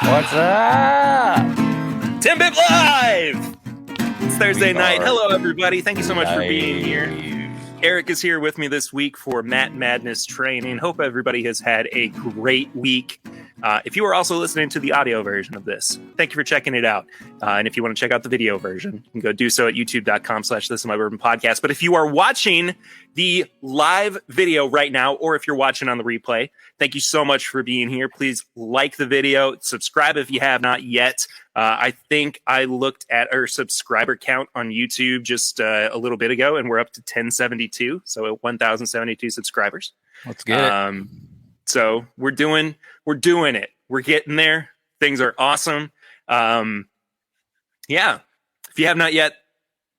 What's up? TIMBP Live! It's Thursday night. Hello, everybody. Thank you so much for being here. Eric is here with me this week for Matt Madness training. Hope everybody has had a great week. If you are also listening to the audio version of this, thank you for checking it out. And if you want to check out the video version, you can go do so at youtube.com/thisis-is-my-bourbon-podcast. But if you are watching the live video right now, or if you're watching on the replay, thank you so much for being here. Please like the video, subscribe if you have not yet. I think I looked at our subscriber count on YouTube just a little bit ago, and we're up to 1072, so 1,072 subscribers. Let's get it. So we're doing it. We're getting there. Things are awesome. Yeah. If you have not yet,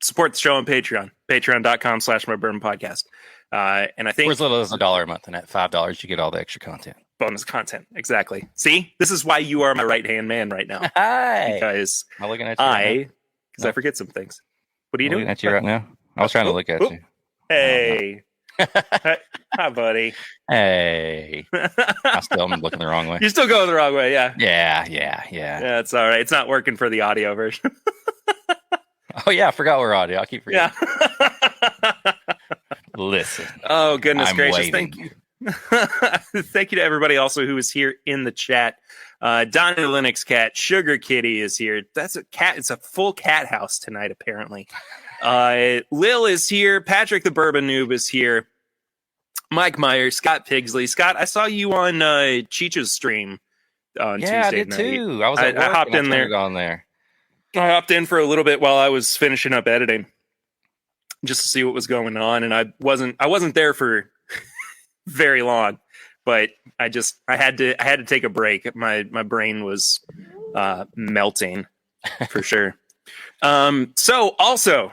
support the show on Patreon. Patreon.com/my-bourbon-podcast. And I think for as little as $1 a month, and at $5 you get all the extra content. Bonus content. Exactly. See, this is why you are my right-hand man right now. Hi. Because Am I looking at you I forget some things. What are you doing? Looking at you right now? I was trying to look at you. Hey. Hi, buddy. Hey. I still am looking the wrong way. You're still going the wrong way, yeah. Yeah. Yeah, it's all right. It's not working for the audio version. Oh, yeah, I forgot we're audio. I keep forgetting. Yeah. Listen. Oh, goodness I'm gracious. waiting. Thank you. Thank you to everybody also who is here in the chat. Donnie the Linux Cat, Sugar Kitty is here. That's a cat. It's a full cat house tonight, apparently. Lil is here. Patrick the Bourbon Noob is here. Mike Meyer, Scott Pigsley. Scott, I saw you on Cheech's stream on Tuesday I did night. too. I was at work I hopped and in there. On there. I hopped in for a little bit while I was finishing up editing, just to see what was going on, and I wasn't there for very long, but I had to take a break. My brain was melting for sure. So also,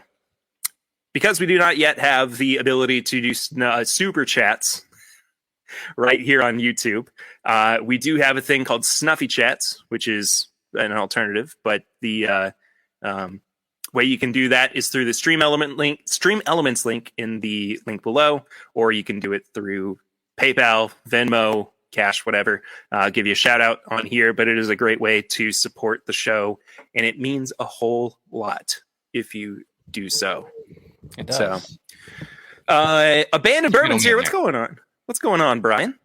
because we do not yet have the ability to do super chats right here on YouTube, we do have a thing called Snuffy Chats, which is an alternative, but the way you can do that is through the Stream Elements link in the link below, or you can do it through PayPal, Venmo, Cash, whatever. I'll give you a shout out on here, but it is a great way to support the show, and it means a whole lot if you do so. It does. So, Abandoned Bourbon's here. What's there. going on? What's going on, Brian?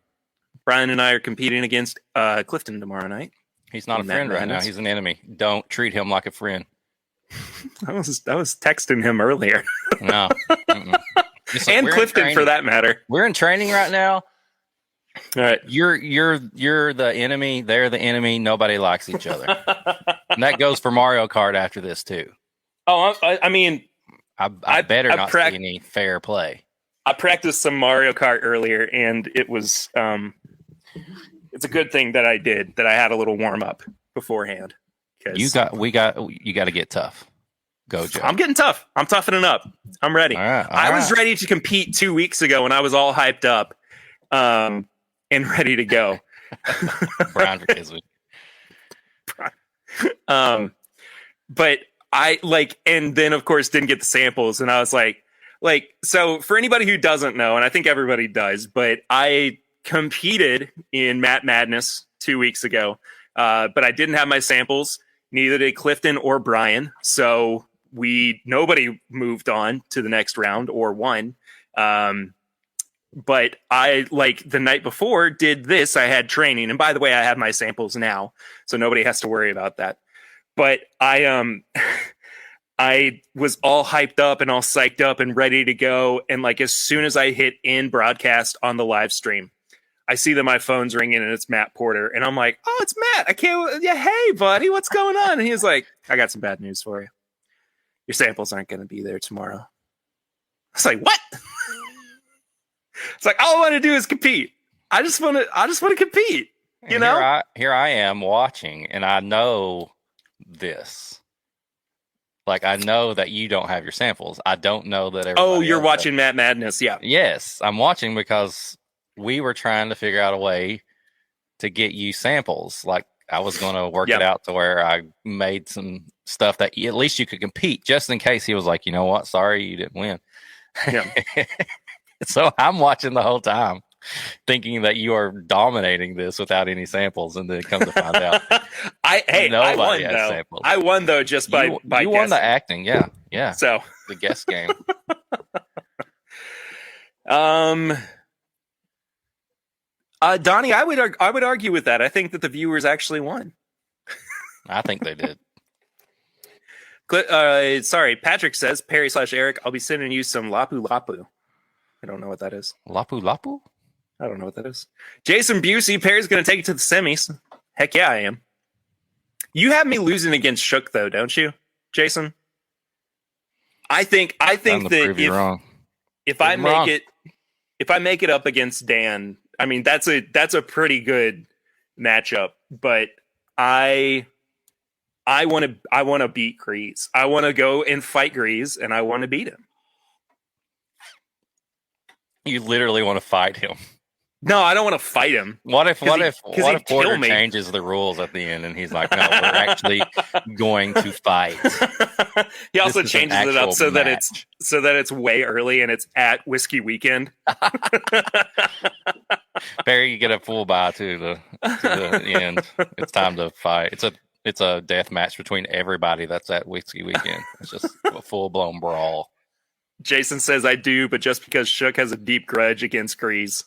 Brian and I are competing against Clifton tomorrow night. He's not a friend right now. He's an enemy. Don't treat him like a friend. I was texting him earlier. No. Listen, And Clifton, for that matter. We're in training right now. All right. You're the enemy. They're the enemy. Nobody likes each other. And that goes for Mario Kart after this too. Oh, I mean, I better not see any fair play. I practiced some Mario Kart earlier, and it was it's a good thing that I did, that I had a little warm up beforehand. You got to get tough. Go, Joe. I'm getting tough. I'm toughening up. I'm ready. All right. I was ready to compete 2 weeks ago, and I was all hyped up and ready to go. Brown for kids. But I and then of course didn't get the samples, and I was like, so for anybody who doesn't know, and I think everybody does, but I competed in Matt Madness 2 weeks ago, but I didn't have my samples. Neither did Clifton or Brian, so nobody moved on to the next round or won. But I, the night before, did this. I had training, and by the way, I have my samples now, so nobody has to worry about that. But I I was all hyped up and all psyched up and ready to go, and as soon as I hit in broadcast on the live stream, I see that my phone's ringing and it's Matt Porter, and I'm like, "Oh, it's Matt! I can't. Yeah, hey, buddy, what's going on?" And he's like, "I got some bad news for you. Your samples aren't going to be there tomorrow." I was like, "What?" It's like, all I want to do is compete. I just want to compete. You know? Here I am watching, and I know this. I know that you don't have your samples. I don't know that everybody. Oh, you're watching Matt Madness, yeah. Yes, I'm watching because we were trying to figure out a way to get you samples. I was going to work it out to where I made some stuff that at least you could compete, just in case he was like, you know what? Sorry, you didn't win. Yeah. So I'm watching the whole time, thinking that you are dominating this without any samples, and then come to find out, I Nobody won has though. samples. I won though just by you guessing. won the acting, yeah. So The guess game. Donnie, I would argue with that. I think that the viewers actually won. I think they did. Sorry, Patrick says Perry/Eric. I'll be sending you some Lapu Lapu. I don't know what that is. Lapu Lapu? I don't know what that is. Jason Busey, Perry's going to take it to the semis. Heck yeah, I am. You have me losing against Shook though, don't you, Jason? I think that if I make it up against Dan, I mean that's a pretty good matchup. But I want to beat Grease. I want to go and fight Grease, and I want to beat him. You literally want to fight him. No, I don't want to fight him. What if Porter changes the rules at the end and he's like, no, we're actually going to fight. He also changes it up so that it's way early and it's at Whiskey Weekend. Barry, you get a full buy to the end. It's time to fight. It's a death match between everybody that's at Whiskey Weekend. It's just a full blown brawl. Jason says I do, but just because Shook has a deep grudge against Grease.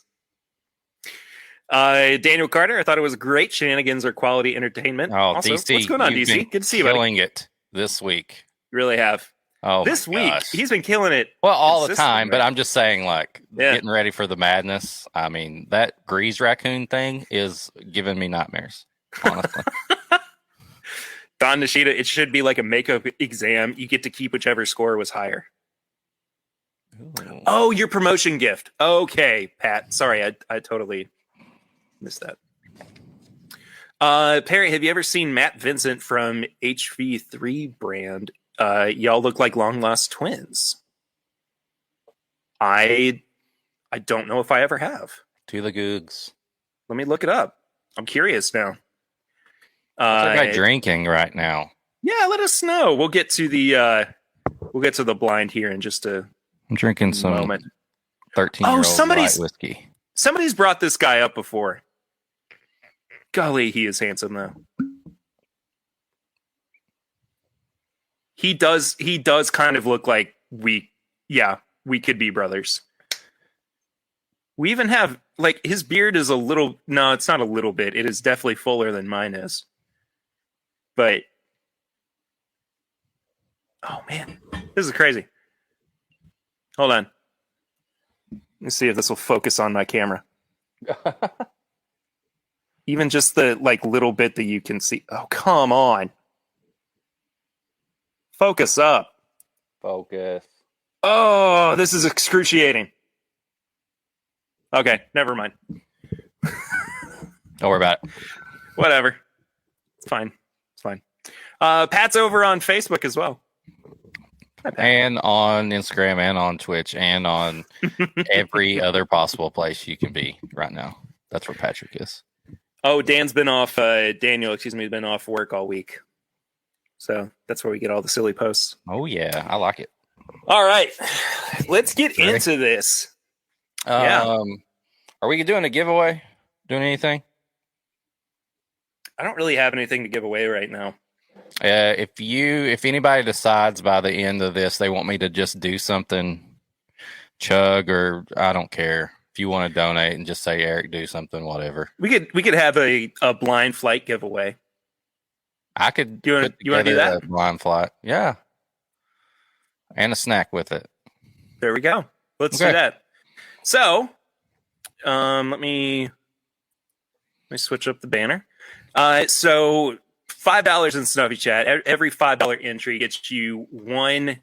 Daniel Carter, I thought it was great. Shenanigans are quality entertainment. Oh, also, DC, what's going on, DC? Good to see you, buddy. Killing it this week. You really have. Oh, this week he's been killing it. Well, all the time, but I'm just saying, getting ready for the madness. I mean, that Grease raccoon thing is giving me nightmares. Honestly. Don Nishida, it should be like a makeup exam. You get to keep whichever score was higher. Ooh. Oh, your promotion gift. Okay, Pat. Sorry, I totally missed that. Perry, have you ever seen Matt Vincent from HV3 brand? Y'all look like long lost twins. I don't know if I ever have. To the googs. Let me look it up. I'm curious now. What's that guy drinking right now? Yeah, let us know. We'll get to the blind here in just a I'm drinking some moment. 13-year-old light whiskey. Somebody's brought this guy up before. Golly, he is handsome though. He does kind of look like we could be brothers. We even have his beard is no, it's not a little bit. It is definitely fuller than mine is. But oh man, this is crazy. Hold on. Let's see if this will focus on my camera. Even just the little bit that you can see. Oh, come on. Focus up. Focus. Oh, this is excruciating. Okay, never mind. Don't worry about it. Whatever. It's fine. Pat's over on Facebook as well. And on Instagram and on Twitch and on every other possible place you can be right now. That's where Patrick is. Oh, Daniel, been off work all week. So that's where we get all the silly posts. Oh, yeah. I like it. All right. Let's get into this. Are we doing a giveaway? Doing anything? I don't really have anything to give away right now. If anybody decides by the end of this they want me to just do something, chug, or I don't care. If you want to donate and just say Eric, do something, whatever. We could have a blind flight giveaway. I could. You want to do that? A blind flight, yeah, and a snack with it. There we go. Let's do that. So, let me switch up the banner. So $5 in Snuffy Chat. Every $5 entry gets you one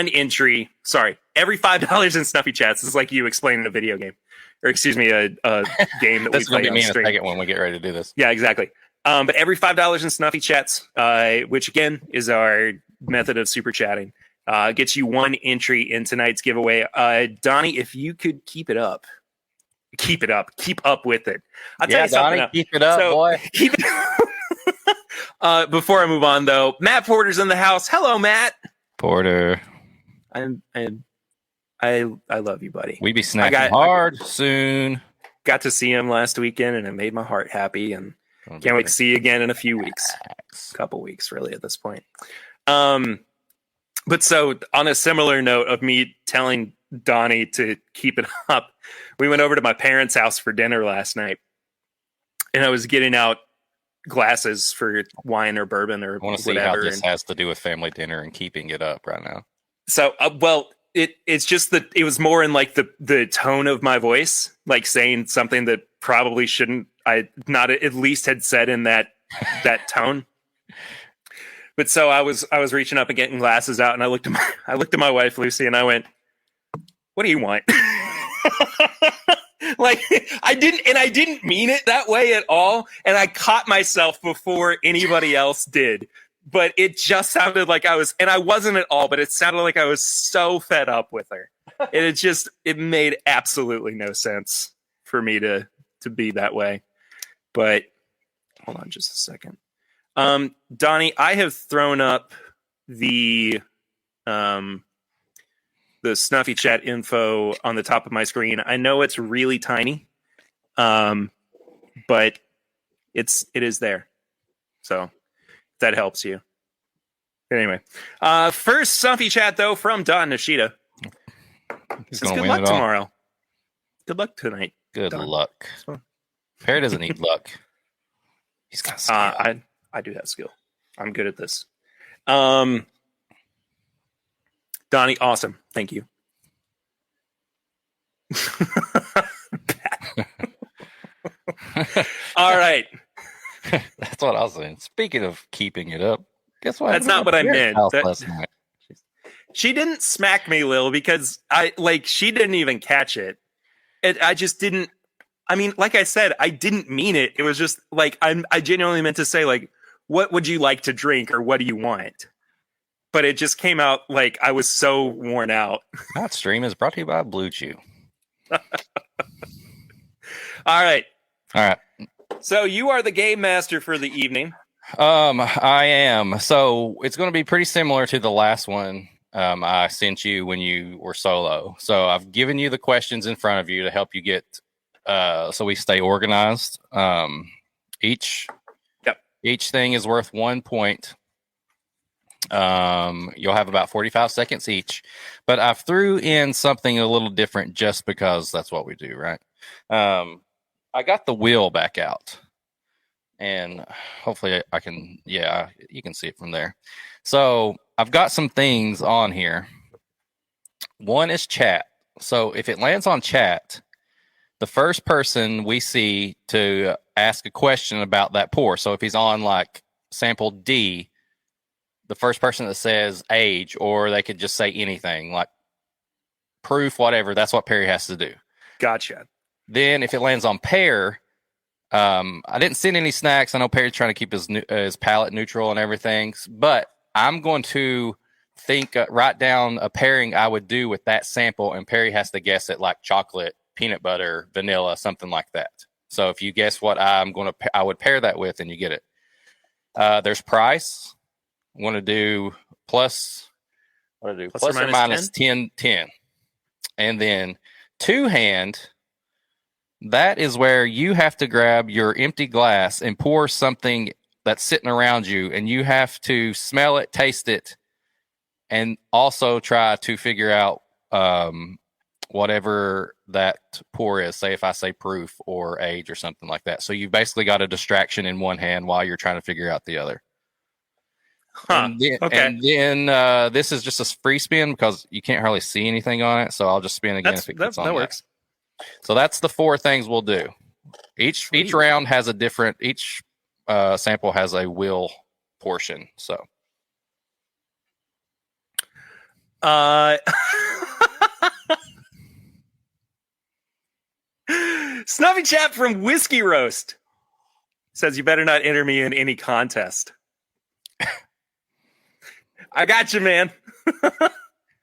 entry. Sorry, every $5 in Snuffy Chats is like you explaining a video game, or excuse me, a game that we play on stream. That's going to be me in a second when we get ready to do this. Yeah, exactly. But every $5 in Snuffy Chats, which again is our method of super chatting, gets you one entry in tonight's giveaway. Donnie, if you could keep up with it. I'll tell you something. Donnie, keep it up, boy. Keep it up. Before I move on, though, Matt Porter's in the house. Hello, Matt. Porter. I love you, buddy. We be snacking hard soon. Got to see him last weekend, and it made my heart happy. And Can't wait to see you again in a few weeks. A couple weeks, really, at this point. But so on a similar note of me telling Donnie to keep it up, we went over to my parents' house for dinner last night, and I was getting out glasses for wine or bourbon or I want to whatever. see how this has to do with family dinner and keeping it up right now. So, well, it's just that it was more in like the tone of my voice, like saying something that probably shouldn't. I not at least had said in that tone. But so I was reaching up and getting glasses out, and I looked at my wife Lucy, and I went, "What do you want?" Like I didn't mean it that way at all, and I caught myself before anybody else did. But it just sounded like I was, and I wasn't at all. But it sounded like I was so fed up with her, and it made absolutely no sense for me to be that way. But hold on, just a second. Donnie, I have thrown up the Snuffy Chat info on the top of my screen. I know it's really tiny, but it is there. So if that helps you. Anyway, first Snuffy Chat though from Don Nishida. He's Says, gonna good win luck it all. tomorrow. Good luck tonight. Good Don. luck. Perry doesn't need luck. He's got skill. I do have skill. I'm good at this. Donnie, awesome. Thank you. All right. That's what I was saying. Speaking of keeping it up, guess what? That's not what I meant. Last night. She didn't smack me, Lil, because she didn't even catch it. I just didn't. I mean, like I said, I didn't mean it. It was just like I genuinely meant to say like, what would you like to drink or what do you want? But it just came out like I was so worn out. That stream is brought to you by Blue Chew. All right. All right. So you are the game master for the evening. I am. So it's going to be pretty similar to the last one I sent you when you were solo. So I've given you the questions in front of you to help you get so we stay organized. Each thing is worth 1 point. You'll have about 45 seconds each, but I threw in something a little different just because that's what we do, right? I got the wheel back out, and hopefully I can, you can see it from there. So I've got some things on here. One is chat. So if it lands on chat, the first person we see to ask a question about that pour. So if he's on like sample D, the first person that says age, or they could just say anything like proof, whatever, that's what Perry has to do. Gotcha. Then if it lands on pear, I didn't send any snacks. I know Perry's trying to keep his palate neutral and everything, but I'm going to write down a pairing I would do with that sample, and Perry has to guess it like chocolate, peanut butter, vanilla, something like that. So if you guess what I would pair that with, and you get it. There's price. I want to do plus or minus 10. And then two hand, that is where you have to grab your empty glass and pour something that's sitting around you, and you have to smell it, taste it, and also try to figure out whatever that pour is. Say if I say proof or age or something like that. So you've basically got a distraction in one hand while you're trying to figure out the other. Huh. And then this is just a free spin because you can't hardly see anything on it. So I'll just spin again if it gets on. That works. So that's the four things we'll do. Each round has a different. Each sample has a will portion. So. Snuffy Chat from Whiskey Roast says you better not enter me in any contest. I got you, man.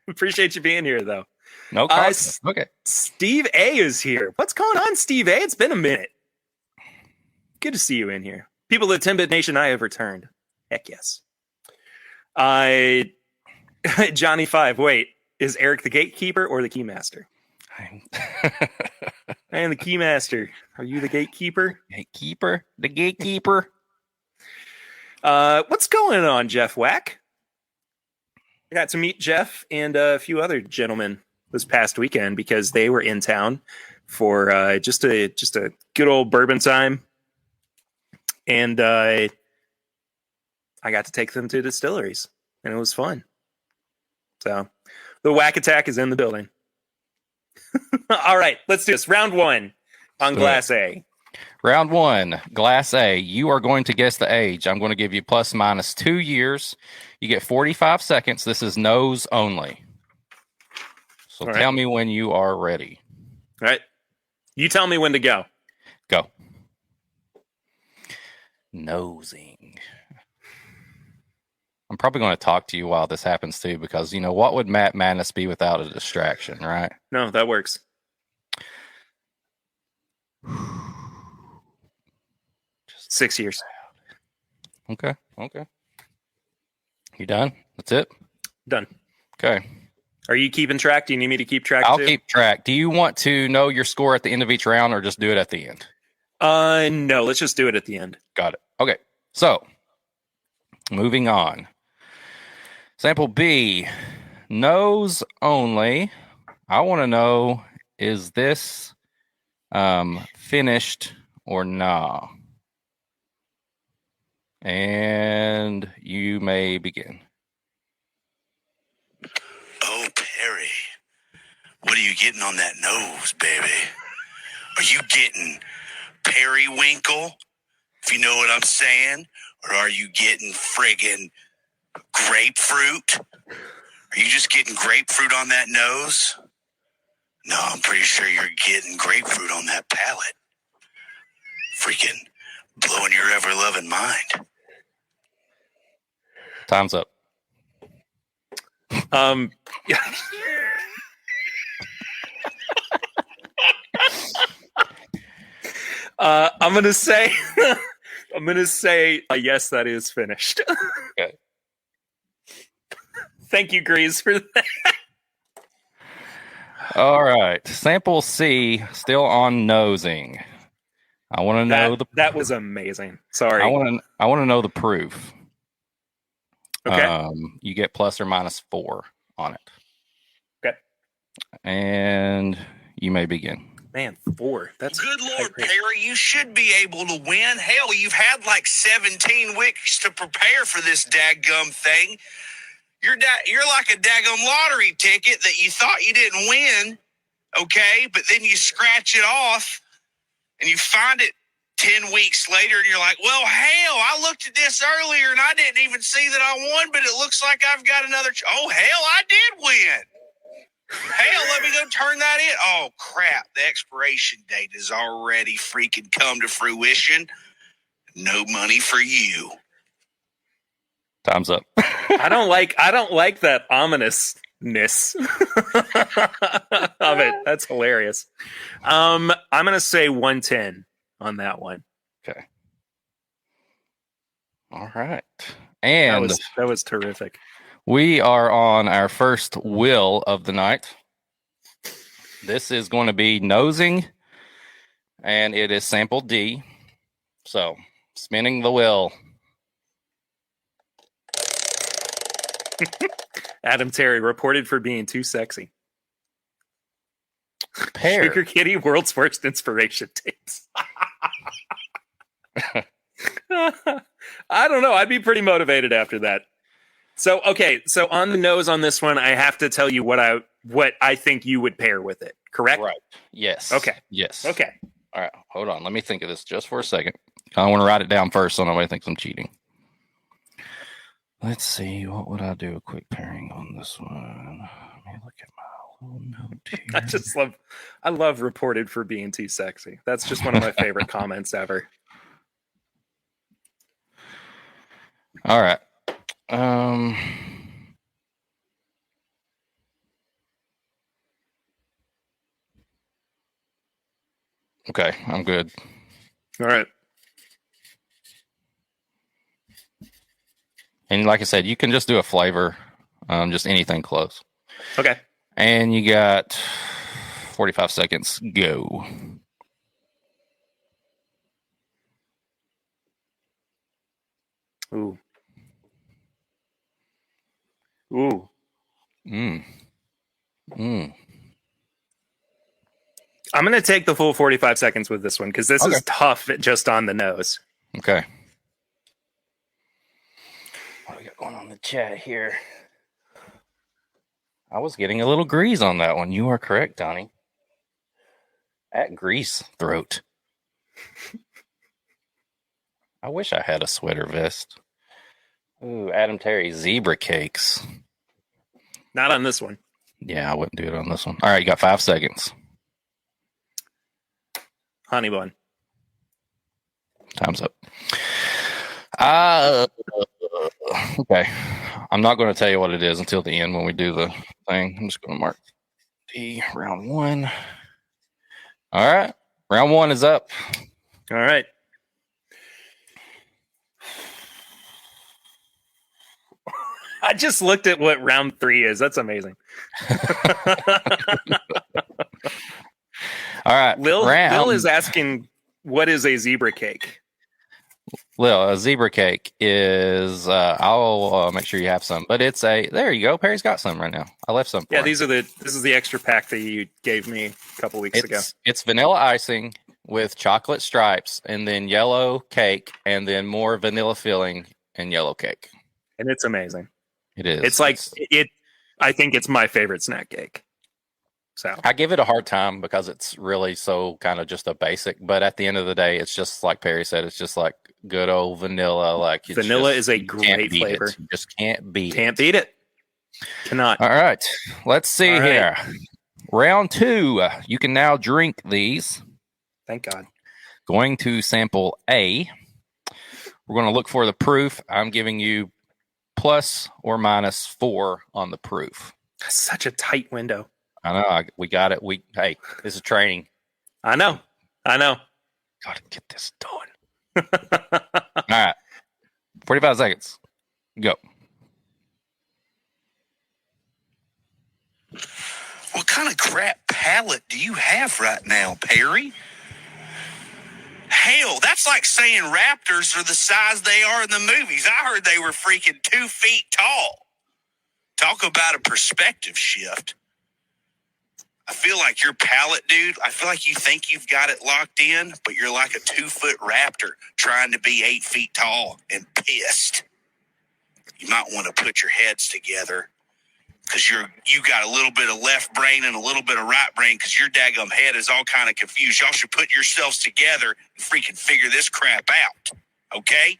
Appreciate you being here, though. No contest. Okay. Steve A is here. What's going on, Steve A? It's been a minute. Good to see you in here. People at TIMBP Nation, I have returned. Heck yes. Johnny 5, wait, is Eric the gatekeeper or the keymaster? am the keymaster. Are you the gatekeeper? Gatekeeper? The gatekeeper? What's going on, Jeff Wack? I got to meet Jeff and a few other gentlemen this past weekend because they were in town for just a good old bourbon time, and I got to take them to distilleries, and it was fun. So the Whack Attack is in the building. All right, let's do this. Round 1 on Glass A. Round 1, Glass A. You are going to guess the age. I'm going to give you plus minus 2 years. You get 45 seconds. This is nose only. So tell me when you are ready. All right. You tell me when to go. Go. Nosing. I'm probably going to talk to you while this happens too, because what would Matt Madness be without a distraction, right? No, that works. Just 6 years. Okay. You done? That's it? Done. Okay. Are you keeping track? Do you need me to keep track I'll too? keep track. Do you want to know your score at the end of each round or just do it at the end? No, let's just do it at the end. Got it. Okay. So, moving on. Sample B, nose only. I want to know, is this finished or nah? And you may begin. Oh, Perry, what are you getting on that nose, baby? Are you getting periwinkle, if you know what I'm saying? Or are you getting friggin' grapefruit? Are you just getting grapefruit on that nose? No, I'm pretty sure you're getting grapefruit on that palate. Freaking blowing your ever-loving mind. Time's up. Yeah. I'm gonna say yes, that is finished. Okay. Thank you, Grease, for that. All right. Sample C, still on nosing. I want to know that was amazing. Sorry. I want to know the proof. Okay. You get plus or minus 4 on it. Okay. And you may begin. Man, 4. That's good Lord, Perry. You should be able to win. Hell, you've had like 17 weeks to prepare for this daggum thing. You're like a daggum lottery ticket that you thought you didn't win, okay? But then you scratch it off and you find it 10 weeks later and you're like, well, hell, I looked at this earlier and I didn't even see that I won, but it looks like I've got another. Oh, hell, I did win. Hell, let me go turn that in. Oh, crap. The expiration date has already freaking come to fruition. No money for you. Time's up. I don't like that ominousness of it. That's hilarious. I'm gonna say 110 on that one. Okay. All right. And that was terrific. We are on our first wheel of the night. This is going to be nosing, and it is sample D. So, spinning the wheel. Adam Terry reported for being too sexy. Pear. Sugar Kitty, world's worst inspiration tapes. I don't know. I'd be pretty motivated after that. So, okay. So on the nose on this one, I have to tell you what I think you would pair with it. Correct? Right. Yes. Okay. Yes. Okay. All right. Hold on. Let me think of this just for a second. I want to write it down first so nobody thinks I'm cheating. Let's see. What would I do? A quick pairing on this one. Let me look at my little note here. I love reported for being too sexy. That's just one of my favorite comments ever. All right. Okay, I'm good. All right. And like I said, you can just do a flavor, just anything close. Okay. And you got 45 seconds. Go. Ooh. Ooh. Mm. Mm. I'm going to take the full 45 seconds with this one because this is tough just on the nose. Okay. What do we got going on in the chat here? I was getting a little grease on that one. You are correct, Donnie. At grease throat. I wish I had a sweater vest. Ooh, Adam Terry, zebra cakes. Not on this one. Yeah, I wouldn't do it on this one. All right, you got 5 seconds. Honey bun. Time's up. Okay. I'm not going to tell you what it is until the end when we do the thing. I'm just going to mark D round 1. All right. Round 1 is up. All right. I just looked at what round 3 is. That's amazing. All right. Lil is asking, what is a zebra cake? Lil, a zebra cake is, I'll make sure you have some, but it's there you go. Perry's got some right now. I left some. Yeah, this is the extra pack that you gave me a couple weeks ago. It's vanilla icing with chocolate stripes and then yellow cake and then more vanilla filling and yellow cake. And it's amazing. It is. It's like I think it's my favorite snack cake. So I give it a hard time because it's really so kind of just a basic, but at the end of the day, it's just like Perry said, it's just like good old vanilla. Like vanilla is a great flavor. You just can't beat it. Cannot. All right. Let's see here. Round 2. You can now drink these. Thank God. Going to sample A. We're going to look for the proof. I'm giving you plus or minus 4 on the proof. That's such a tight window. I know. We got it. Hey, this is training. I know. Got to get this done. All right. 45 seconds. Go. What kind of crap palate do you have right now, Perry? Hell, that's like saying raptors are the size they are in the movies. I heard they were freaking 2 feet tall. Talk about a perspective shift. I feel like your palate, dude, I feel like you think you've got it locked in, but you're like a 2-foot raptor trying to be 8 feet tall and pissed. You might want to put your heads together because you got a little bit of left brain and a little bit of right brain because your daggum head is all kind of confused. Y'all should put yourselves together and freaking figure this crap out, okay?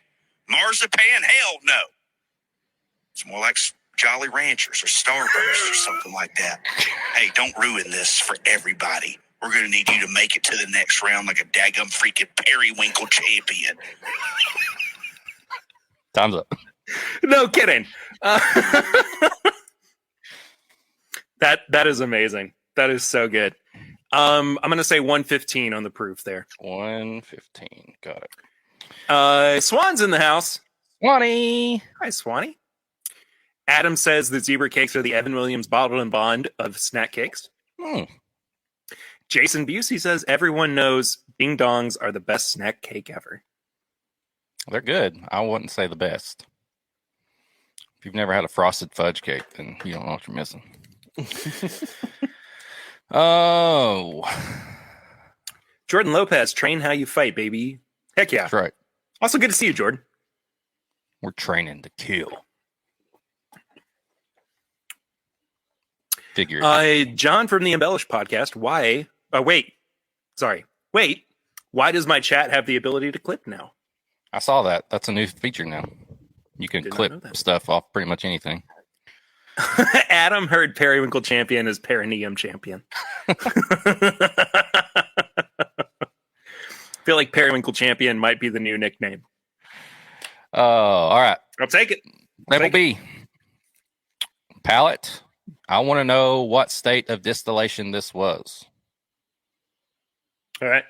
Marzipan? Hell no. It's more like Jolly Ranchers or Starburst or something like that. Hey, don't ruin this for everybody. We're going to need you to make it to the next round like a daggum freaking periwinkle champion. Time's up. No kidding. That is amazing. That is so good. I'm going to say 115 on the proof there. 115. Got it. Swan's in the house. Swanee. Hi, Swanee. Adam says the zebra cakes are the Evan Williams bottled and bond of snack cakes. Jason Busey says everyone knows ding dongs are the best snack cake ever. They're good. I wouldn't say the best. If you've never had a frosted fudge cake, then you don't know what you're missing. Oh. Jordan Lopez, train how you fight, baby. Heck yeah. That's right. Also good to see you, Jordan. We're training to kill. Figure it out. John from the Embellish podcast. Why? Wait. Why does my chat have the ability to clip now? I saw that. That's a new feature now. You can clip stuff off pretty much anything. Adam heard periwinkle champion is perineum champion. Feel like periwinkle champion might be the new nickname. Oh, all right. I'll take it. Label B. Palette. I want to know what state of distillation this was. All right.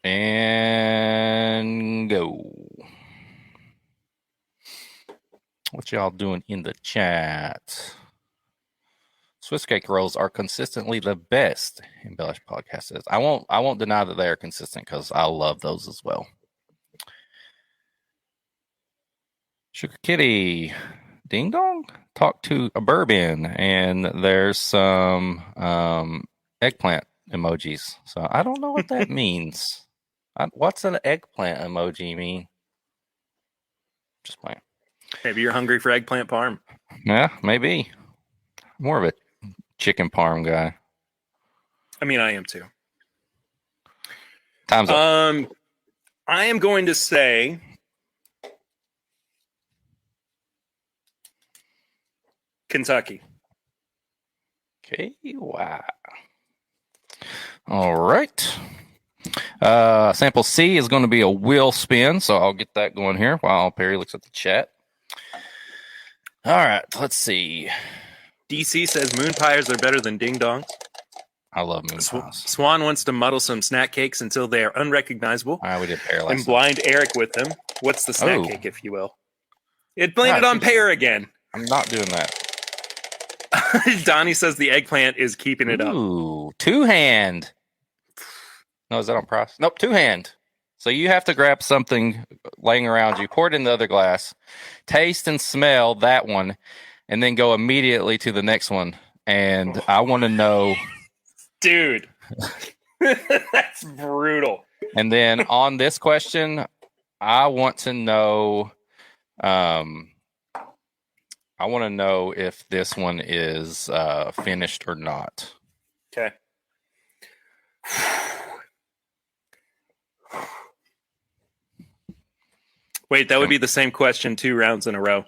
And go. What y'all doing in the chat? Swiss cake rolls are consistently the best. Embellish podcast says. I won't deny that they are consistent because I love those as well. Sugar Kitty, ding dong, talk to a bourbon, and there's some eggplant emojis. So I don't know what that means. What's an eggplant emoji mean? Just playing. Maybe you're hungry for eggplant parm. Yeah, maybe. More of a chicken parm guy. I mean, I am too. Time's up. I am going to say Kentucky. Okay, wow. All right. Sample C is going to be a wheel spin, so I'll get that going here while Perry looks at the chat. All right, let's see. DC says moon pies are better than ding dongs. I love moon pies. Swan wants to muddle some snack cakes until they are unrecognizable. All right, we did pear last and time. blind Eric with them. What's the snack cake, if you will? It blamed it on pear again. I'm not doing that. Donnie says the eggplant is keeping it up. Ooh, two-hand. No, is that on price? Nope, two-hand. So you have to grab something laying around you, pour it in the other glass, taste and smell that one, and then go immediately to the next one. And I want to know... Dude, that's brutal. And then on this question, I want to know... I want to know if this one is finished or not. Okay. Wait, that would be the same question 2 rounds in a row.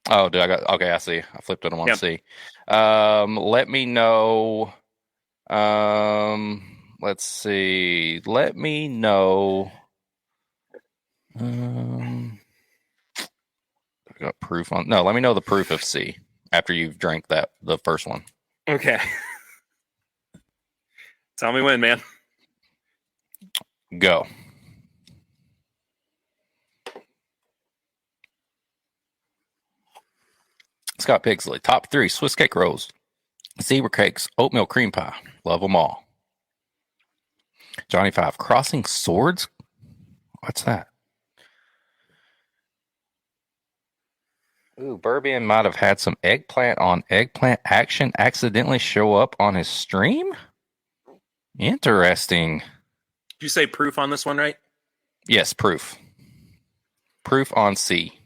Oh, dude, okay, I see. I flipped it on C. Let me know. Let's see. Let me know. I got proof on. No, let me know the proof of C after you've drank the first one. Okay. Tell me when, man. Go. Scott Pigsley, top 3 Swiss cake rolls, zebra cakes, oatmeal cream pie. Love them all. Johnny 5, crossing swords. What's that? Ooh, Burbian might have had some eggplant on eggplant action accidentally show up on his stream? Interesting. Did you say proof on this one, right? Yes, proof. Proof on C.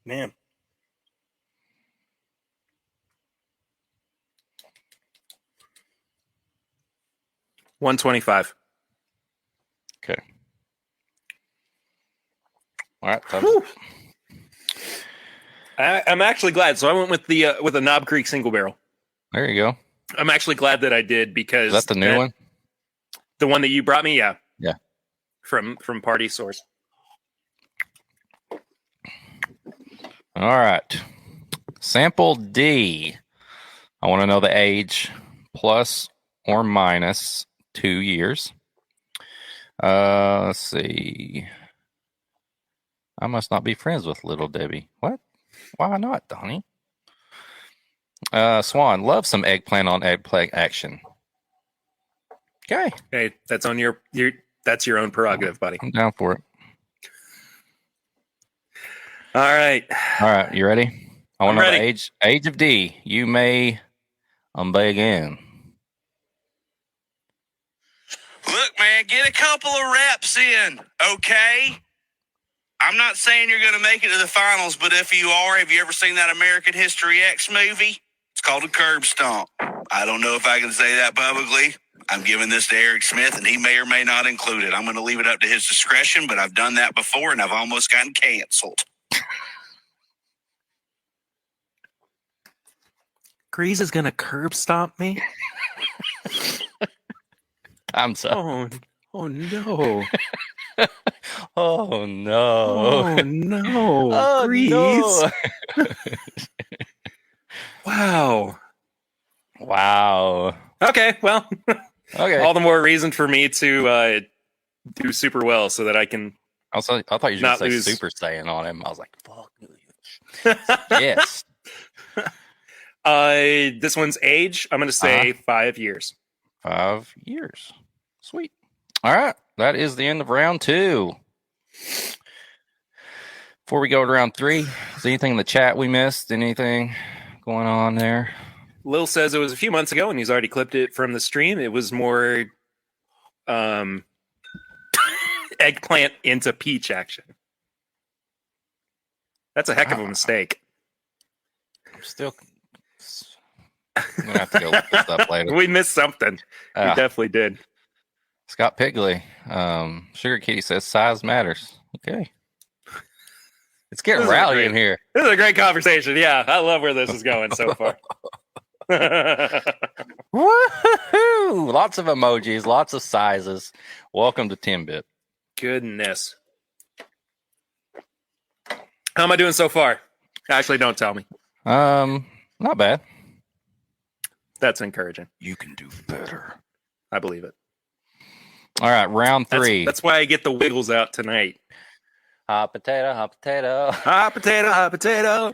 Man. $125. Okay. All right. I'm actually glad. So I went with a Knob Creek single barrel. There you go. I'm actually glad that I did because is that the new one? The one that you brought me, yeah. Yeah. From Party Source. All right. Sample D. I want to know the age plus or minus 2 years. Let's see. I must not be friends with Little Debbie. What? Why not, Donnie? Swan, love some eggplant on eggplant action. Okay. Hey, that's on that's your own prerogative, buddy. I'm down for it. All right. All right. You ready? I want to know the age of D. You may begin. Look, man, get a couple of reps in, okay? I'm not saying you're going to make it to the finals, but if you are, have you ever seen that American History X movie? It's called A Curb Stomp. I don't know if I can say that publicly. I'm giving this to Eric Smith, and he may or may not include it. I'm going to leave it up to his discretion, but I've done that before, and I've almost gotten canceled. Grease is going to curb stomp me? I'm sorry. Oh no. Oh no. Oh no. Oh, Grease. no. Wow. Okay, well. Okay. All the more reason for me to do super well so that I can I thought you were going to say super staying on him. I was like, fuck. Yes. This one's age, I'm going to say 5 years. 5 years. Sweet. All right. That is the end of round 2. Before we go to round 3, is there anything in the chat we missed? Anything going on there? Lil says it was a few months ago, and he's already clipped it from the stream. It was more eggplant into peach action. That's a heck of a mistake. I'm gonna have to go look this up later. We missed something. We definitely did. Scott Pigley, Sugar Kitty says size matters. Okay. It's getting rowdy in here. This is a great conversation. Yeah, I love where this is going so far. Woohoo! Lots of emojis, lots of sizes. Welcome to TIMBP. Goodness. How am I doing so far? Actually, don't tell me. Not bad. That's encouraging. You can do better. I believe it. All right, round 3. That's why I get the wiggles out tonight. Hot potato, hot potato. Hot potato, hot potato.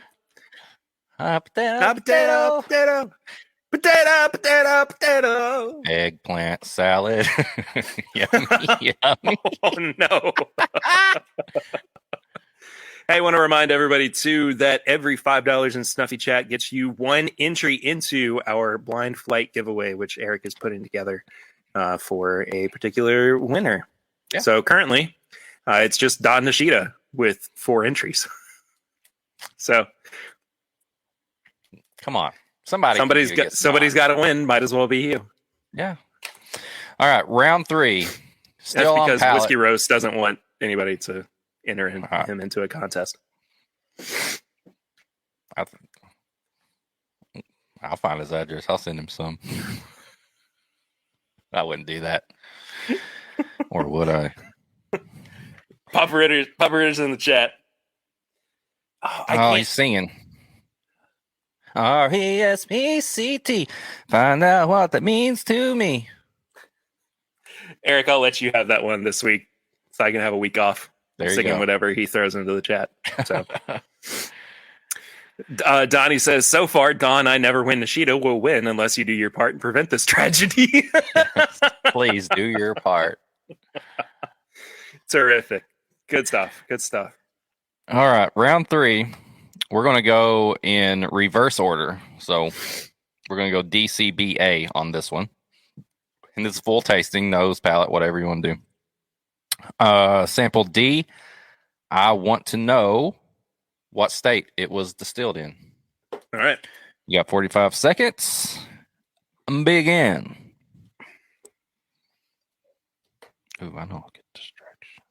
Hot potato, Hot potato, potato. Potato, potato, potato. Eggplant salad. Yummy, yummy. Oh, no. Hey, I want to remind everybody, too, that every $5 in Snuffy Chat gets you 1 entry into our blind flight giveaway, which Eric is putting together for a particular winner. Yeah. So currently, it's just Don Nishida with 4 entries. So, come on. Somebody's got to win. Might as well be you. Yeah. All right, round 3. Still That's because on Whiskey Roast doesn't want anybody to enter him into a contest. I'll find his address. I'll send him some. I wouldn't do that. Or would I? Papa Ritter's in the chat. He's singing. RESPCT. Find out what that means to me. Eric, I'll let you have that one this week so I can have a week off. There you singing go. Whatever he throws into the chat. So, Donnie says, so far, Don, I never win. Nishida will win unless you do your part and prevent this tragedy. Please do your part. Terrific. Good stuff. Good stuff. All right, round 3. We're going to go in reverse order. So we're going to go DCBA on this one. And this is full tasting, nose, palate, whatever you want to do. Sample D, I want to know what state it was distilled in. All right. You got 45 seconds. Begin. Ooh, I know I'll get distraction.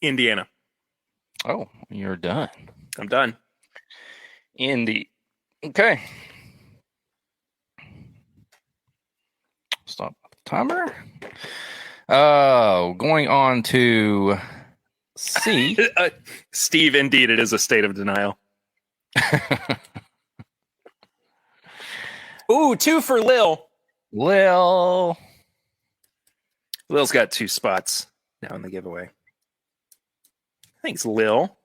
Indiana. Oh, you're done. I'm done. Indy. Okay. Stop the timer. Going on to C. Steve, indeed, it is a state of denial. Ooh, 2 for Lil. Lil's got 2 spots now in the giveaway. Thanks, Lil.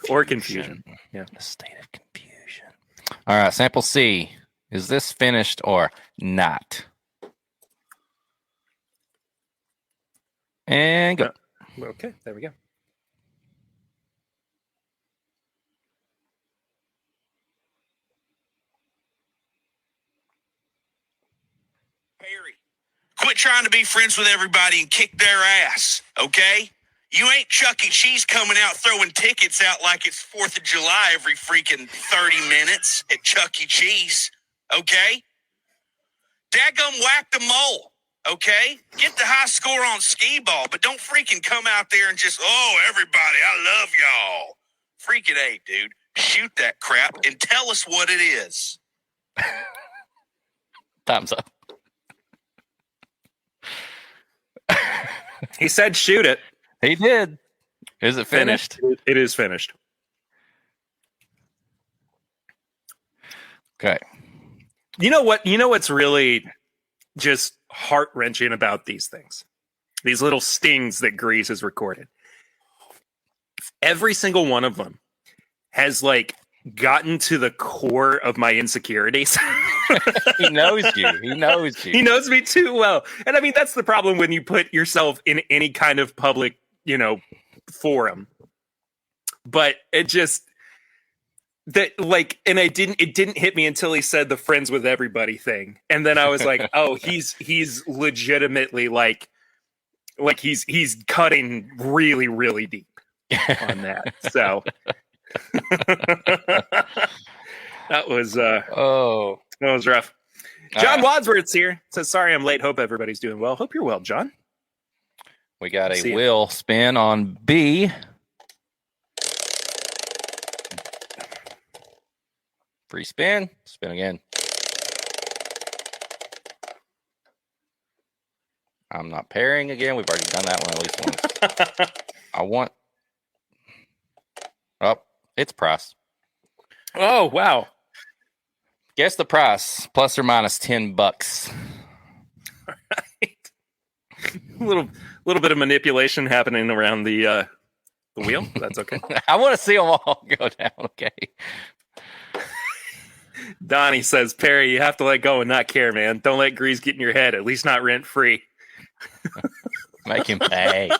Or confusion. Yeah. A state of confusion. All right, sample C. Is this finished or not? And go. Okay, there we go. Perry, quit trying to be friends with everybody and kick their ass, okay? You ain't Chuck E. Cheese coming out throwing tickets out like it's 4th of July every freaking 30 minutes at Chuck E. Cheese, okay? Daggum whack the mole, okay? Get the high score on skee ball, but don't freaking come out there and just, oh, everybody, I love y'all. Freaking A, dude. Shoot that crap and tell us what it is. Time's up. He said shoot it. He did. Is it finished? It is finished. Okay. You know what? You know what's really just heart-wrenching about these things These little stings that Grease has recorded. Every single one of them has like gotten to the core of my insecurities. He knows you. He knows you. He knows me too well. And I mean, that's the problem when you put yourself in any kind of public, forum. But it just it didn't hit me until he said the friends with everybody thing. And then I was like, oh, he's legitimately like he's cutting really, really deep on that. So that was rough. John Wadsworth's here. Says, sorry I'm late. Hope everybody's doing well. Hope you're well, John. We got a wheel spin on B. Free spin. Spin again. I'm not pairing again. We've already done that one at least once. I want... Oh, it's price. Oh, wow. Guess the price. Plus or minus $10. All right. A little bit of manipulation happening around the wheel. That's okay. I want to see them all go down. Okay. Donnie says, Perry, you have to let go and not care, man. Don't let Grease get in your head. At least not rent free. Make him pay.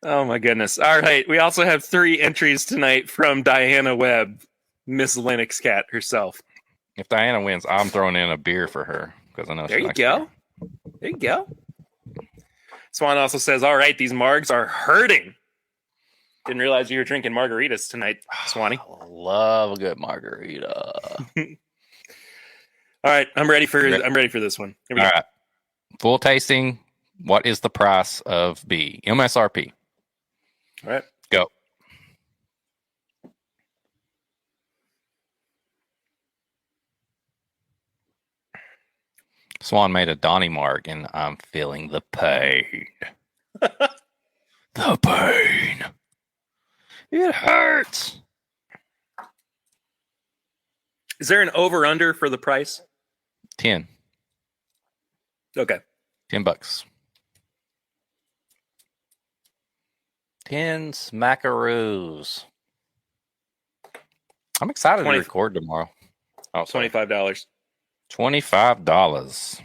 Oh my goodness. All right. We also have 3 entries tonight from Diana Webb, Miss Linux Cat herself. If Diana wins, I'm throwing in a beer for her because I know. There you go. There you go. Swan also says, all right, these margs are hurting. Didn't realize you were drinking margaritas tonight, Swanee. I love a good margarita. All right, I'm ready for this one. Here we go. All right. Full tasting. What is the price of B? MSRP. All right. Go. Swan made a Donnie mark, and I'm feeling the pain. The pain. It hurts. Is there an over-under for the price? 10. Okay. $10. 10 smackaroos. I'm excited to record tomorrow. Oh, $25. $25.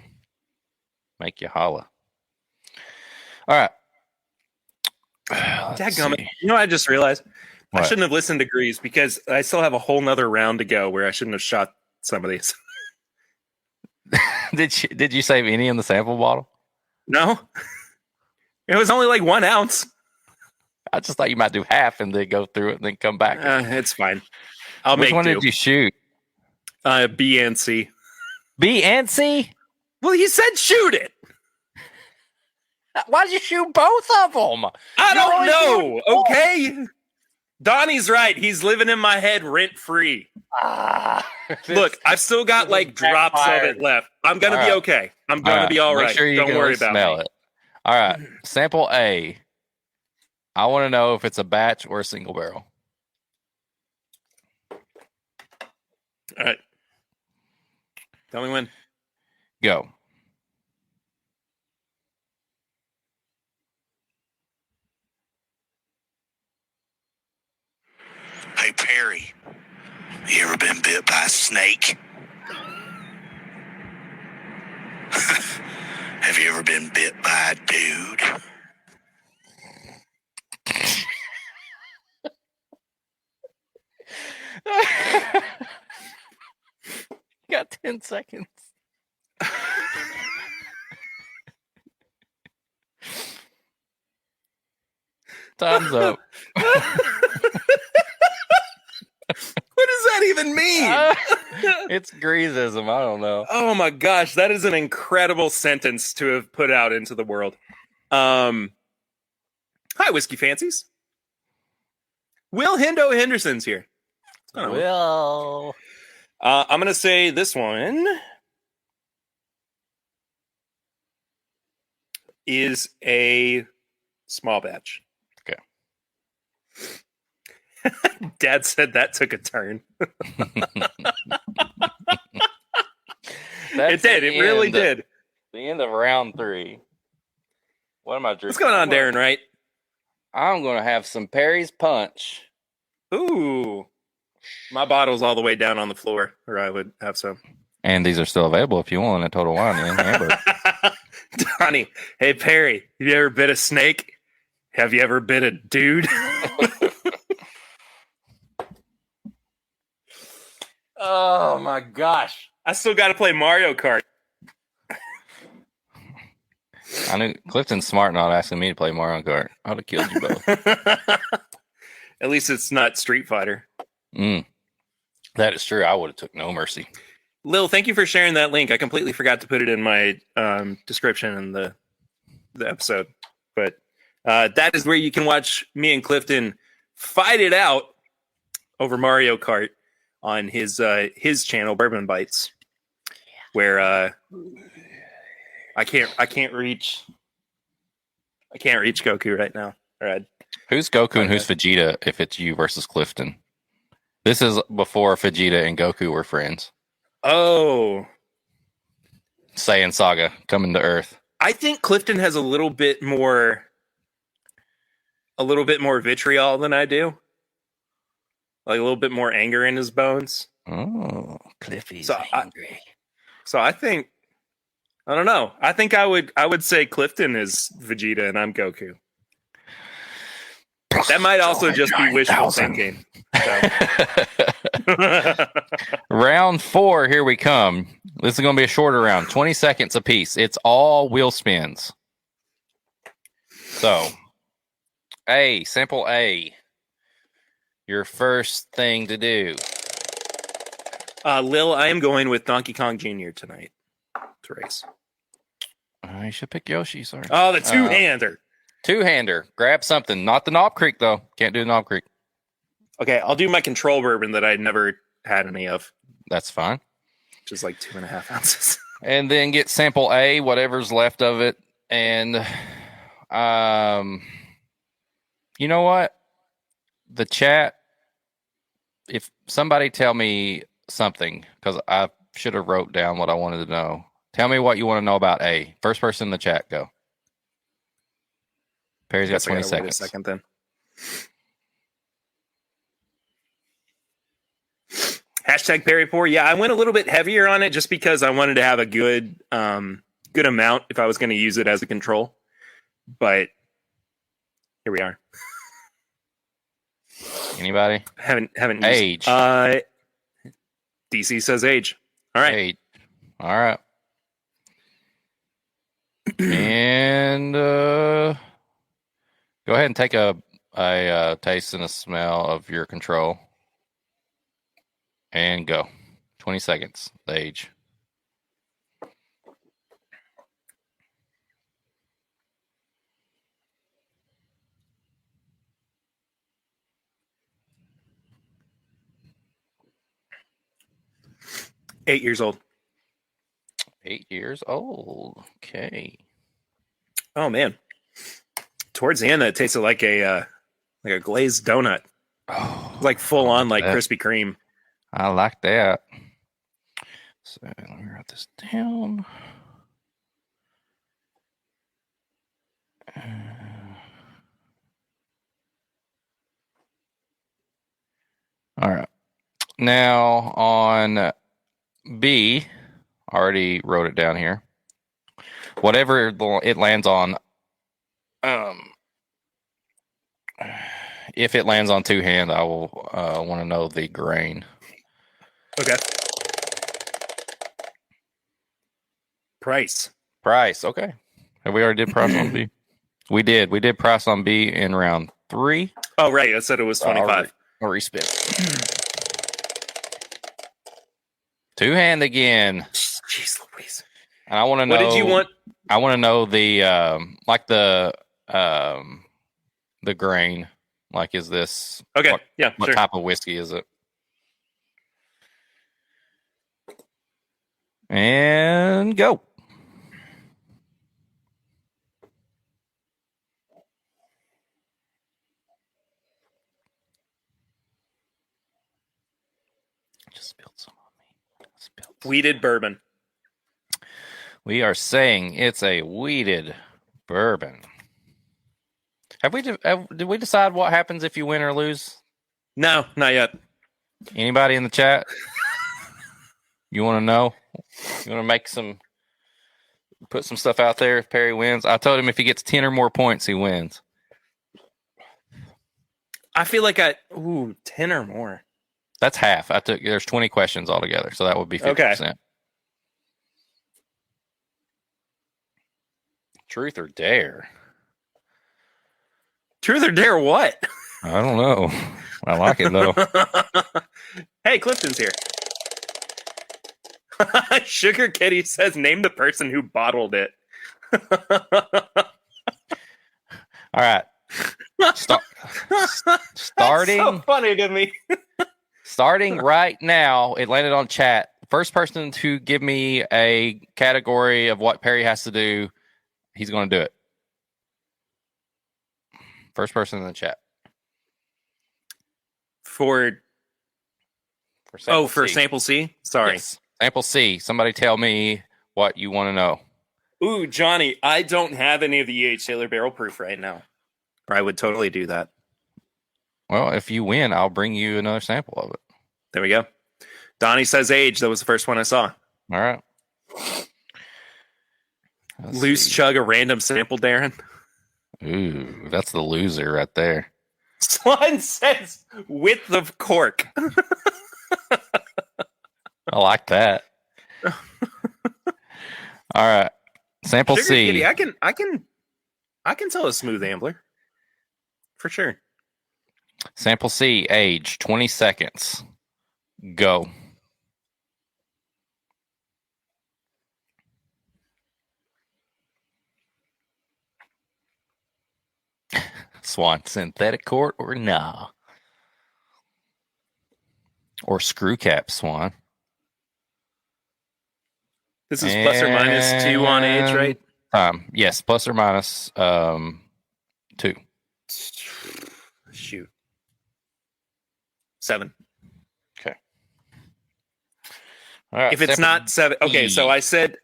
Make you holla. All right. Dadgummit. You know what I just realized? What? I shouldn't have listened to Grease because I still have a whole nother round to go where I shouldn't have shot some of these. Did you save any in the sample bottle? No. It was only like 1 ounce. I just thought you might do half and then go through it and then come back. It's fine. Which one did you shoot? B and C. B and C? Well, you said shoot it. Why did you shoot both of them? I don't know. Okay. Donnie's right. He's living in my head rent free. Look, I've still got like drops of it left. I'm going to be okay. I'm going to be all right. Sure, don't worry about smell me. It. All right. Sample A. I want to know if it's a batch or a single barrel. All right. Tell me when. Go. Hey, Perry, you ever been bit by a snake? Have you ever been bit by a dude? Got 10 seconds. Time's up. What does that even mean? It's Greasism. I don't know. Oh my gosh, that is an incredible sentence to have put out into the world. Hi, Whiskey Fancies. Will Hendo Henderson's here. Will. I'm going to say this one is a small batch. Okay. Dad said that took a turn. It did. It really did. The end of round 3. What am I drinking? What's going on, Darren? Right? I'm going to have some Perry's Punch. Ooh. My bottle's all the way down on the floor, or I would have some. And these are still available if you want a Total Wine in Hamburg. Donnie, hey, Perry, have you ever bit a snake? Have you ever bit a dude? Oh, my gosh. I still got to play Mario Kart. I knew Clifton's smart not asking me to play Mario Kart. I would have killed you both. At least it's not Street Fighter. That is true. I would have took no mercy. Lil, thank you for sharing that link. I completely forgot to put it in my description in the episode. But that is where you can watch me and Clifton fight it out over Mario Kart on his channel, Bourbon Bites, where I can't reach Goku right now. All right. Who's Goku and who's Vegeta if it's you versus Clifton? This is before Vegeta and Goku were friends. Oh. Saiyan Saga coming to Earth. I think Clifton has a little bit more vitriol than I do. Like a little bit more anger in his bones. Oh, Cliffy's angry. I think I don't know. I think I would say Clifton is Vegeta and I'm Goku. That might also just be wishful thinking. So. Round 4, here we come. This is going to be a shorter round, 20 seconds apiece. It's all wheel spins. So, sample A. Your first thing to do. Lil, I am going with Donkey Kong Jr. tonight to race. You should pick Yoshi, sorry. Oh, the two-hander. Two-hander. Grab something. Not the Knob Creek, though. Can't do the Knob Creek. Okay, I'll do my control bourbon that I never had any of. That's fine. Which is like 2.5 ounces. And then get sample A, whatever's left of it. And, you know what? The chat, if somebody tell me something, because I should have wrote down what I wanted to know. Tell me what you want to know about A. First person in the chat, go. Perry's got 20 seconds. Wait a second then. Hashtag Perry4. Yeah, I went a little bit heavier on it just because I wanted to have a good amount if I was going to use it as a control. But here we are. Anybody? Haven't used age. DC says age. All right. Age. All right. And go ahead and take a taste and a smell of your control. And go. 20 seconds. The age. Eight years old. 8 years old. Okay. Oh man. Towards the end, that tasted like a glazed donut. Oh, like full on, like Krispy Kreme. I like that. So let me write this down. All right. Now on B, I already wrote it down here. Whatever it lands on, if it lands on two-hand, I will want to know the grain. Okay. Price. Okay. Have we already did price on B? We did price on B in round 3. Oh, right. I said it was 25. I'll respin. Two-hand again. Jeez Louise. And I want to know. What did you want? I want to know the the grain. Like, is this okay? What sure. type of whiskey is it? And go. Just spilled some on me. Weeded bourbon. We are saying it's a wheated bourbon. Did we decide what happens if you win or lose? No, not yet. Anybody in the chat? You want to know? You want to put some stuff out there if Perry wins? I told him if he gets 10 or more points, he wins. I feel like 10 or more. That's half. There's 20 questions altogether, so that would be 50%. Okay. Truth or dare? Truth or dare what? I don't know. I like it, though. Hey, Clifton's here. Sugar Kitty says, name the person who bottled it. All right. Starting. That's so funny to me. Starting right now, it landed on chat. First person to give me a category of what Perry has to do, he's going to do it. First person in the chat. For sample C? Sorry. Yes. Sample C. Somebody tell me what you want to know. Ooh, Johnny, I don't have any of the EH Sailor Barrel Proof right now. Or I would totally do that. Well, if you win, I'll bring you another sample of it. There we go. Donnie says age. That was the first one I saw. All right. Loose chug a random sample, Darren. Ooh, that's the loser right there. Swan says width of cork. I like that. All right. Sample Sugar C. Kitty, I can tell a smooth ambler. For sure. Sample C, age 20 seconds. Go. Swan, synthetic cork or nah? Or screw cap, Swan. This is plus or minus 2 on age, right? Yes, plus or minus 2. Shoot. 7. Okay. All right. If it's not 7, okay. So I said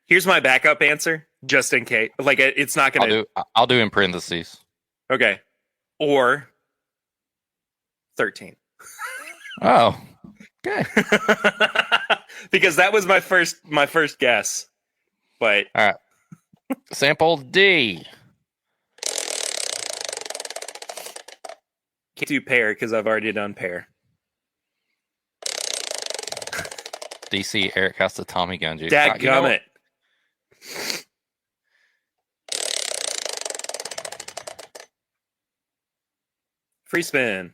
here's my backup answer, just in case. Like it's not gonna. I'll do in parentheses. Okay. Or 13. Oh. Okay. Because that was my first guess. But all right. Sample D. Can't do pear because I've already done pear. DC Eric has the Tommy gun juice. Dadgummit. Free spin.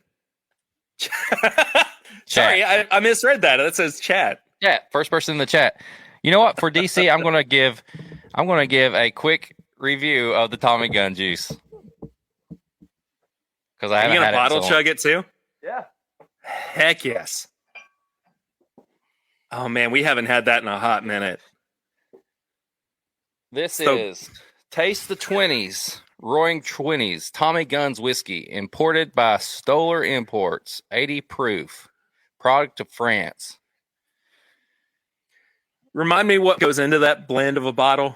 Sorry, I misread that. That says chat. Yeah, first person in the chat. You know what? For DC, I'm gonna give a quick review of the Tommy gun juice. Because I haven't had it. Are you gonna bottle chug it too? Yeah. Heck yes. Oh man, we haven't had that in a hot minute. This is Taste the 20s, Roaring 20s, Tommy Guns whiskey, imported by Stoller Imports, 80 proof, product of France. Remind me what goes into that blend of a bottle.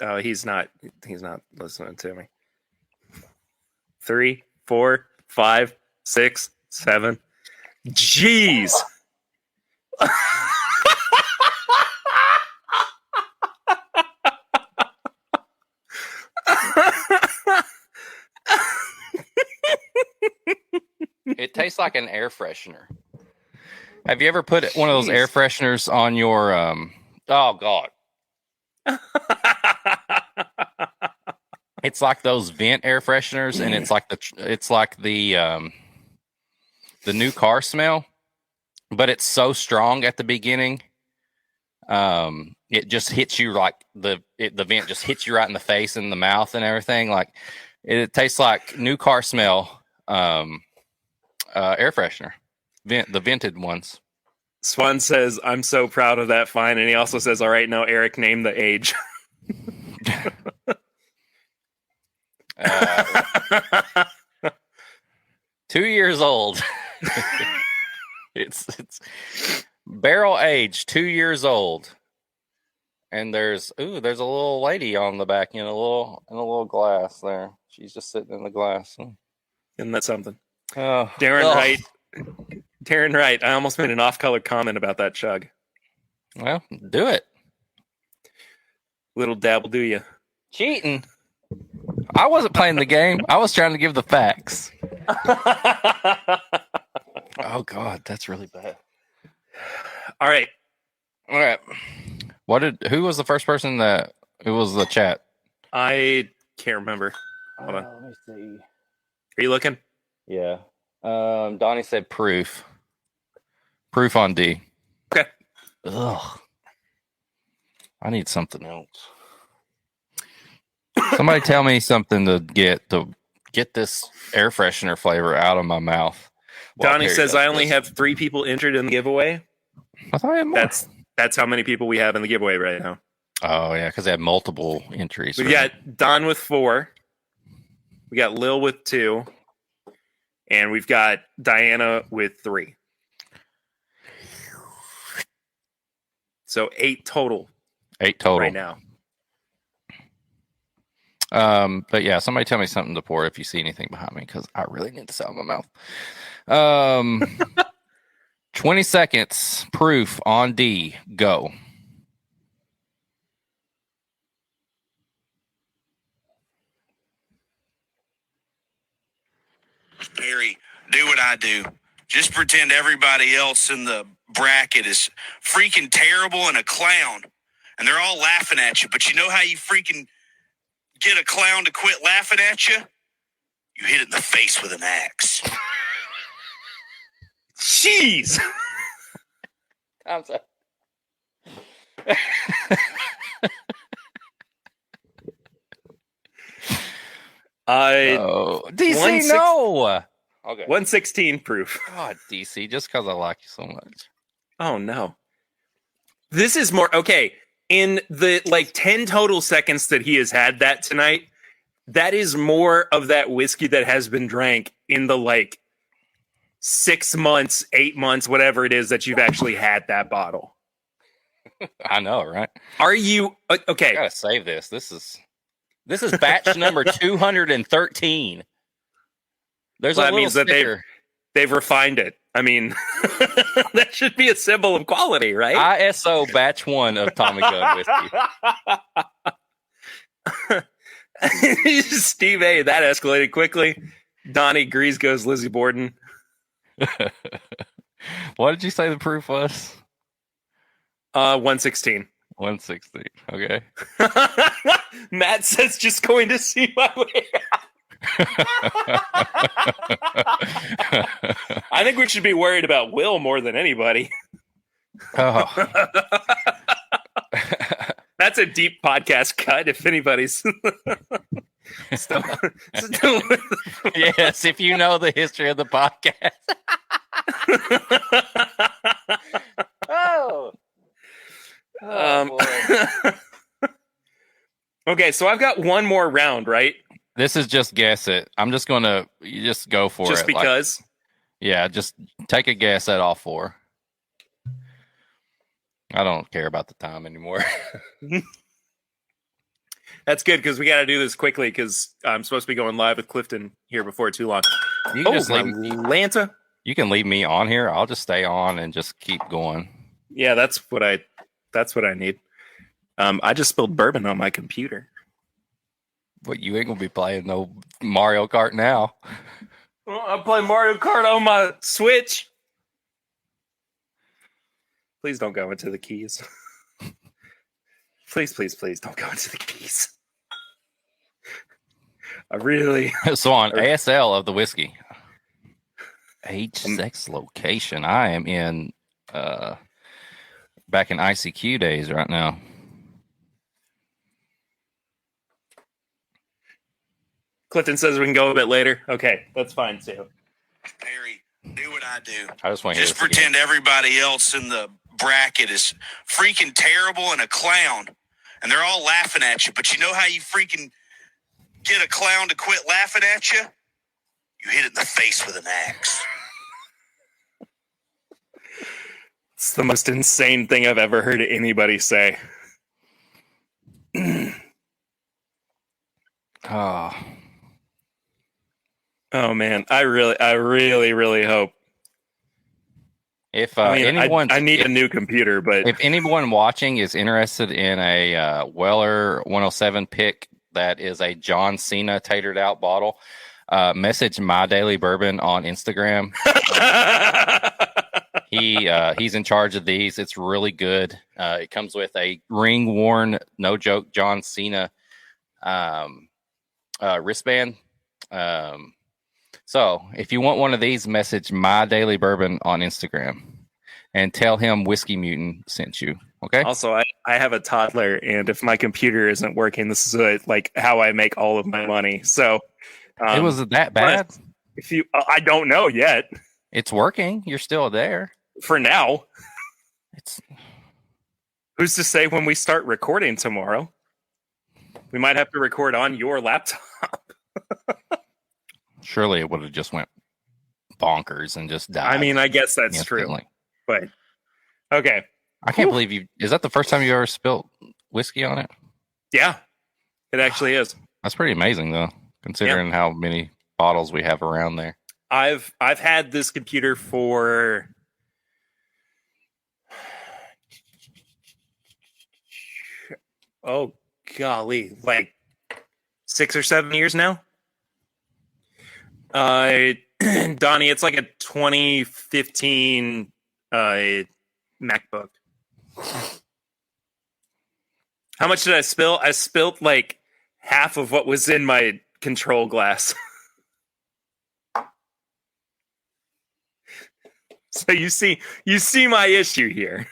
Oh, he's not listening to me. 3, 4, 5, 6, 7. Jeez. It tastes like an air freshener. Have you ever put one of those air fresheners on your oh god. It's like those vent air fresheners, and it's like the new car smell, but it's so strong at the beginning. It just hits you like the vent just hits you right in the face and the mouth and everything. Like it tastes like new car smell air freshener. The vented ones. Swan says, I'm so proud of that find. And he also says, all right, now Eric, name the age. 2 years old. It's Barrel aged, 2 years old. And there's a little lady on the back in a little glass there. She's just sitting in the glass. Isn't that something? Oh, Darren Wright. I almost made an off-color comment about that chug. Well, do it. Little dabble, do you? Cheating. I wasn't playing the game. I was trying to give the facts. Oh God, that's really bad. All right. Who was the first person who was the chat? I can't remember. Hold on. Let me see. Are you looking? Yeah. Donnie said proof. Proof on D. Okay. Ugh. I need something else. Somebody tell me something to get this air freshener flavor out of my mouth. Donnie says I only have 3 people entered in the giveaway. I thought I had more. That's how many people we have in the giveaway right now. Oh yeah, because they have multiple entries. We got Don with 4. We got Lil with 2. And we've got Diana with 3. So 8 total. 8 total right now. But yeah, somebody tell me something to pour if you see anything behind me, because I really need this out of my mouth. 20 seconds. Proof on D. Go. Perry, do what I do. Just pretend everybody else in the bracket is freaking terrible and a clown. And they're all laughing at you. But you know how you freaking get a clown to quit laughing at you? You hit it in the face with an axe. Jeez. I'm sorry. DC, no. Okay. 116 proof. God, DC, just because I like you so much. Oh no. This is more okay. In the 10 total seconds that he has had that tonight, that is more of that whiskey that has been drank in the 6 months, 8 months, whatever it is that you've actually had that bottle. I know, right? Are you okay? I gotta save this. This is batch number 213. That means that they've refined it. I mean, that should be a symbol of quality, right? ISO batch 1 of Tommy Gunn whiskey. Steve A, that escalated quickly. Donnie Grease goes Lizzie Borden. What did you say the proof was? 116. 116. Okay. Matt says just going to see my way out. I think we should be worried about Will more than anybody. Oh. That's a deep podcast cut if anybody's still Yes, if you know the history of the podcast. Boy. Okay, so I've got one more round, right? This is just guess it. I'm just gonna you just go for just it. Because? Yeah, just take a guess at all 4. I don't care about the time anymore. That's good because we got to do this quickly because I'm supposed to be going live with Clifton here before too long. You can just leave Lanta. You can leave me on here. I'll just stay on and just keep going. Yeah, that's what I need. I just spilled bourbon on my computer. But you ain't gonna be playing no Mario Kart now. Well, I play Mario Kart on my Switch. Please don't go into the keys. Please don't go into the keys. I really... So on ASL of the whiskey. Age, sex, location. I am in back in ICQ days right now. Clifton says we can go a bit later. Okay, that's fine too. Perry, do what I do. I just want to Just pretend everybody else in the bracket is freaking terrible and a clown. And they're all laughing at you. But you know how you freaking get a clown to quit laughing at you? You hit it in the face with an axe. It's the most insane thing I've ever heard anybody say. Oh, Oh man, I really hope. if I need a new computer, but if anyone watching is interested in a Weller 107 pick that is a John Cena tatered out bottle, message My Daily Bourbon on Instagram. He's in charge of these. It's really good. It comes with a ring worn, no joke, John Cena wristband. So if you want one of these, message My Daily Bourbon on Instagram and tell him Whiskey Mutant sent you. Okay. Also, I have a toddler, and if my computer isn't working, this is like how I make all of my money. So it was that bad. If you, I don't know yet. It's working. You're still there for now. It's who's to say when we start recording tomorrow, we might have to record on your laptop. Surely it would have just went bonkers and just died. I mean, I guess that's instantly. True. But okay. I can't believe you. Is that the first time you ever spilled whiskey on it? Yeah, it actually is. That's pretty amazing, though, considering how many bottles we have around there. I've had this computer for golly, like 6 or 7 years now. Donnie, it's like a 2015 MacBook. How much did I spill? I spilled like half of what was in my control glass. So you see my issue here.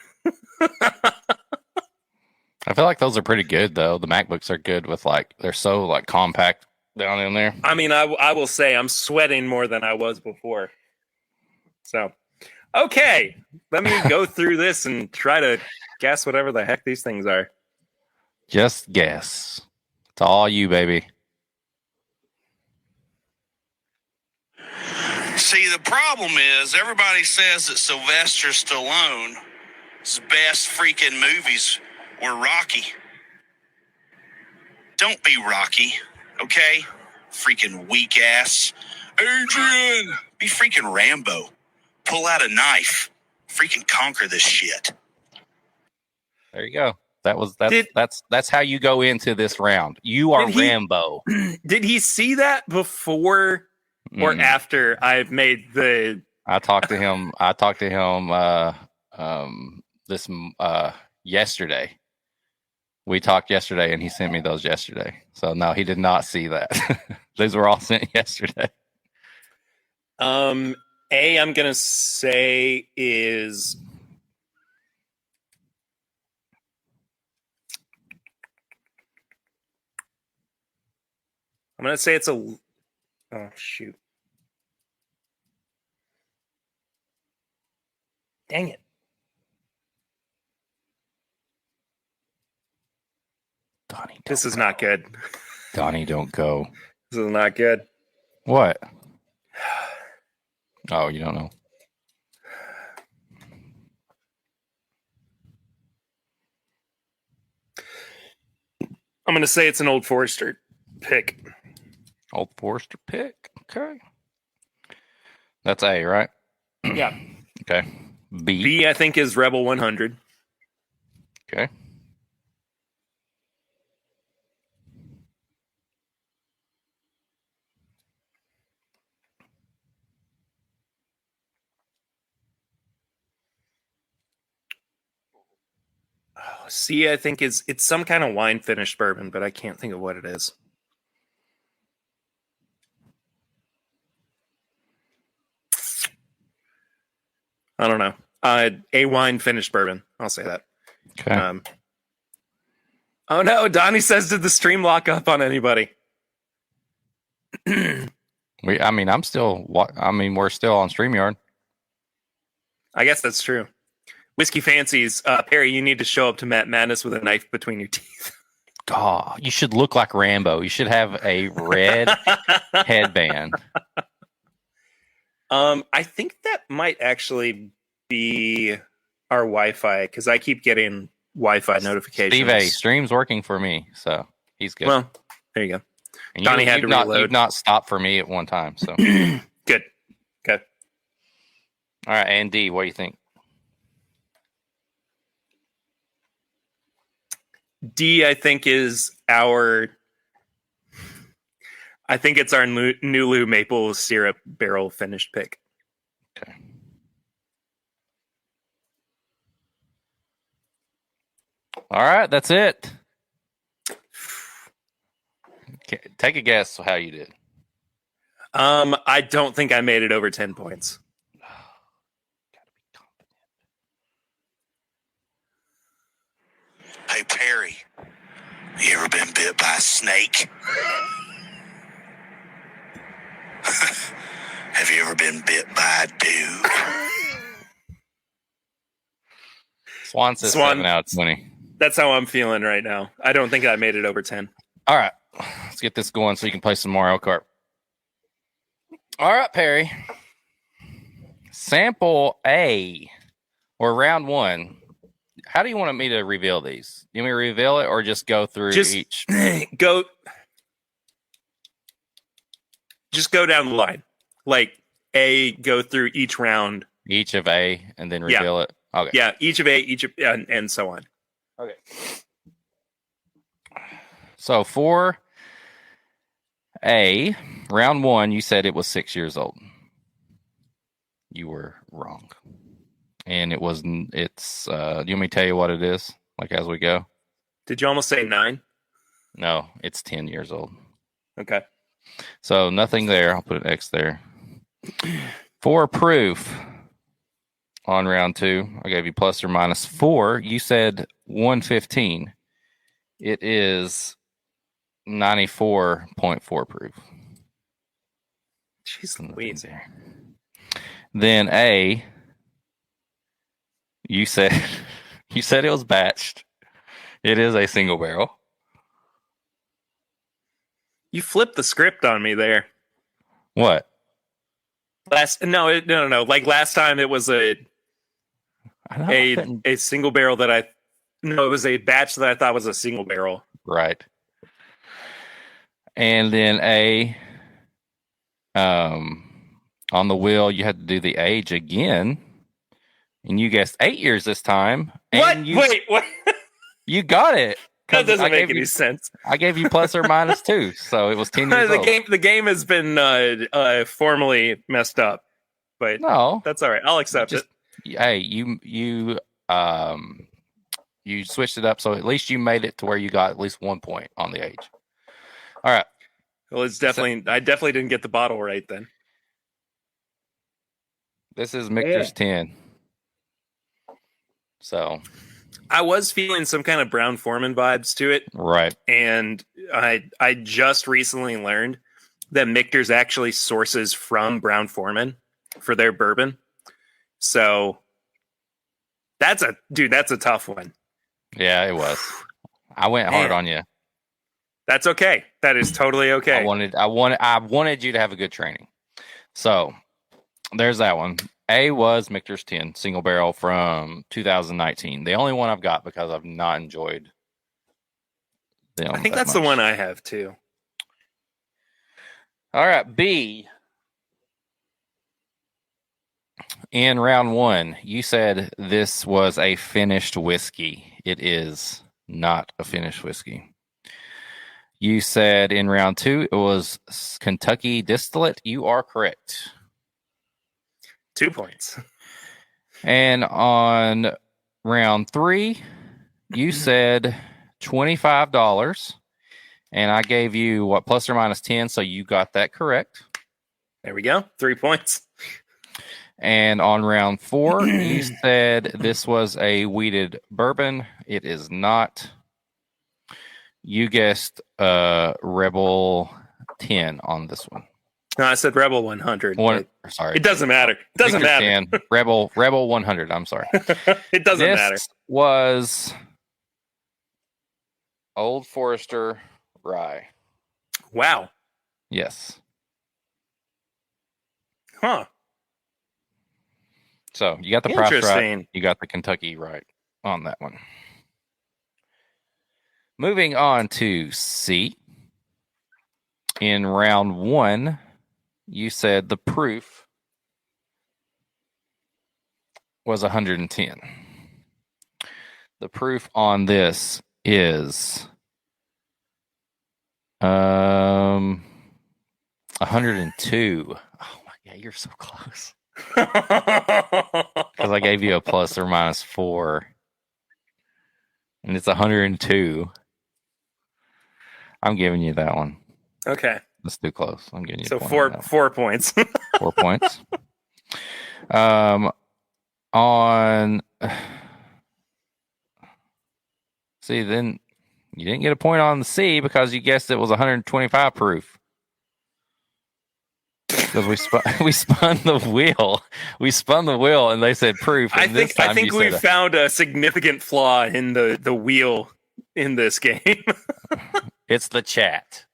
I feel like those are pretty good, though. The MacBooks are good with they're so compact down in there. I mean, I will say I'm sweating more than I was before. So, okay, let me go through this and try to guess whatever the heck these things are. Just guess. It's all you, baby. See, the problem is everybody says that Sylvester Stallone's best freaking movies were Rocky. Don't be Rocky, okay? Freaking weak ass. Adrian! Be freaking Rambo. Pull out a knife. Freaking conquer this shit. There you go. That's how you go into this round. You are Rambo. Did he see that before or after I've made the? I talked to him. This yesterday. We talked yesterday, and he sent me those yesterday. So no, he did not see that. Those were all sent yesterday. I'm gonna say is. I'm going to say it's a... Oh, shoot. Dang it. Donnie, this is not good. Donnie, don't go. This is not good. What? Oh, you don't know. I'm going to say it's an Old Forester pick. Old Forester pick. Okay. That's A, right? Yeah. Okay. B. B, I think, is Rebel 100. Okay. C, I think, it's some kind of wine finished bourbon, but I can't think of what it is. I don't know. A wine finished bourbon. I'll say that. Okay. Oh no, Donnie says, did the stream lock up on anybody? We're still on StreamYard. I guess that's true. Whiskey Fancies, Perry, you need to show up to Matt Madness with a knife between your teeth. Oh, you should look like Rambo. You should have a red headband. I think that might actually be our Wi-Fi because I keep getting Wi-Fi notifications. Steve A, stream's working for me, so he's good. Well, there you go. And Donnie had to reload. You've not stopped for me at one time, so Good. Okay. All right, and D, what do you think? D, I think is our. I think it's our Nulu maple syrup barrel finished pick. Okay. All right, that's it. Okay, take a guess how you did. I don't think I made it over 10 points. Gotta be confident. Hey, Perry, you ever been bit by a snake? Have you ever been bit by a dude? Swan says Swan. 7 out of 20. That's how I'm feeling right now. I don't think I made it over 10. All right, let's get this going so you can play some Mario Kart. All right, Perry. Sample A, or round 1. How do you want me to reveal these? You want me to reveal it or just go through each? Just go down the line. Like A, go through each round. Each of A and then reveal it? Okay. Yeah, each of A, and so on. Okay. So for A, round 1, you said it was 6 years old. You were wrong. And it's, do you want me to tell you what it is? Like as we go? Did you almost say 9? No, it's 10 years old. Okay. So nothing there. I'll put an X there. For proof on round 2, I gave you plus or minus 4. You said 115. It is 94.4 proof. Jeez Louise. Then A, you said it was batched. It is a single barrel. You flipped the script on me there. What? No. Like last time, it was a single barrel it was a batch that I thought was a single barrel. Right. And then A, on the wheel, you had to do the age again, and you guessed 8 years this time. What? And Wait, what? You got it. That doesn't make any sense. I gave you plus or minus 2, so it was 10 years old. The game has been formally messed up, but no, that's all right. I'll accept it. Hey, you switched it up, so at least you made it to where you got at least 1 point on the age. All right. Well, I definitely didn't get the bottle right then. This is Michter's 10. So I was feeling some kind of Brown Forman vibes to it. Right. And I just recently learned that Michter's actually sources from Brown Forman for their bourbon. So that's a tough one. Yeah, it was. I went hard on you. That's okay. That is totally okay. I wanted you to have a good training. So there's that one. A was Michter's 10 single barrel from 2019. The only one I've got because I've not enjoyed them. I think that's the one I have too. All right, B. In round 1, you said this was a finished whiskey. It is not a finished whiskey. You said in round 2 it was Kentucky distillate. You are correct. 2 points. And on round 3, you said $25. And I gave you plus or minus 10, so you got that correct. There we go. 3 points. And on round 4, you said this was a wheated bourbon. It is not. You guessed Rebel 10 on this one. No, I said Rebel 100. Sorry. It doesn't matter. It doesn't matter. 10, Rebel 100. I'm sorry. It doesn't matter. This was Old Forester Rye. Wow. Yes. Huh. So you got the price right. Interesting. You got the Kentucky right on that one. Moving on to C. In round 1, you said the proof was 110. The proof on this is 102. Oh my God, you're so close. Because I gave you a plus or minus 4. And it's 102. I'm giving you that one. Okay. That's too close. I'm giving you so a point 4 points. 4 points. On see, then you didn't get a point on the C because you guessed it was 125 proof. Because we spun the wheel. We spun the wheel and they said proof. And I think we found a significant flaw in the wheel in this game. It's the chat.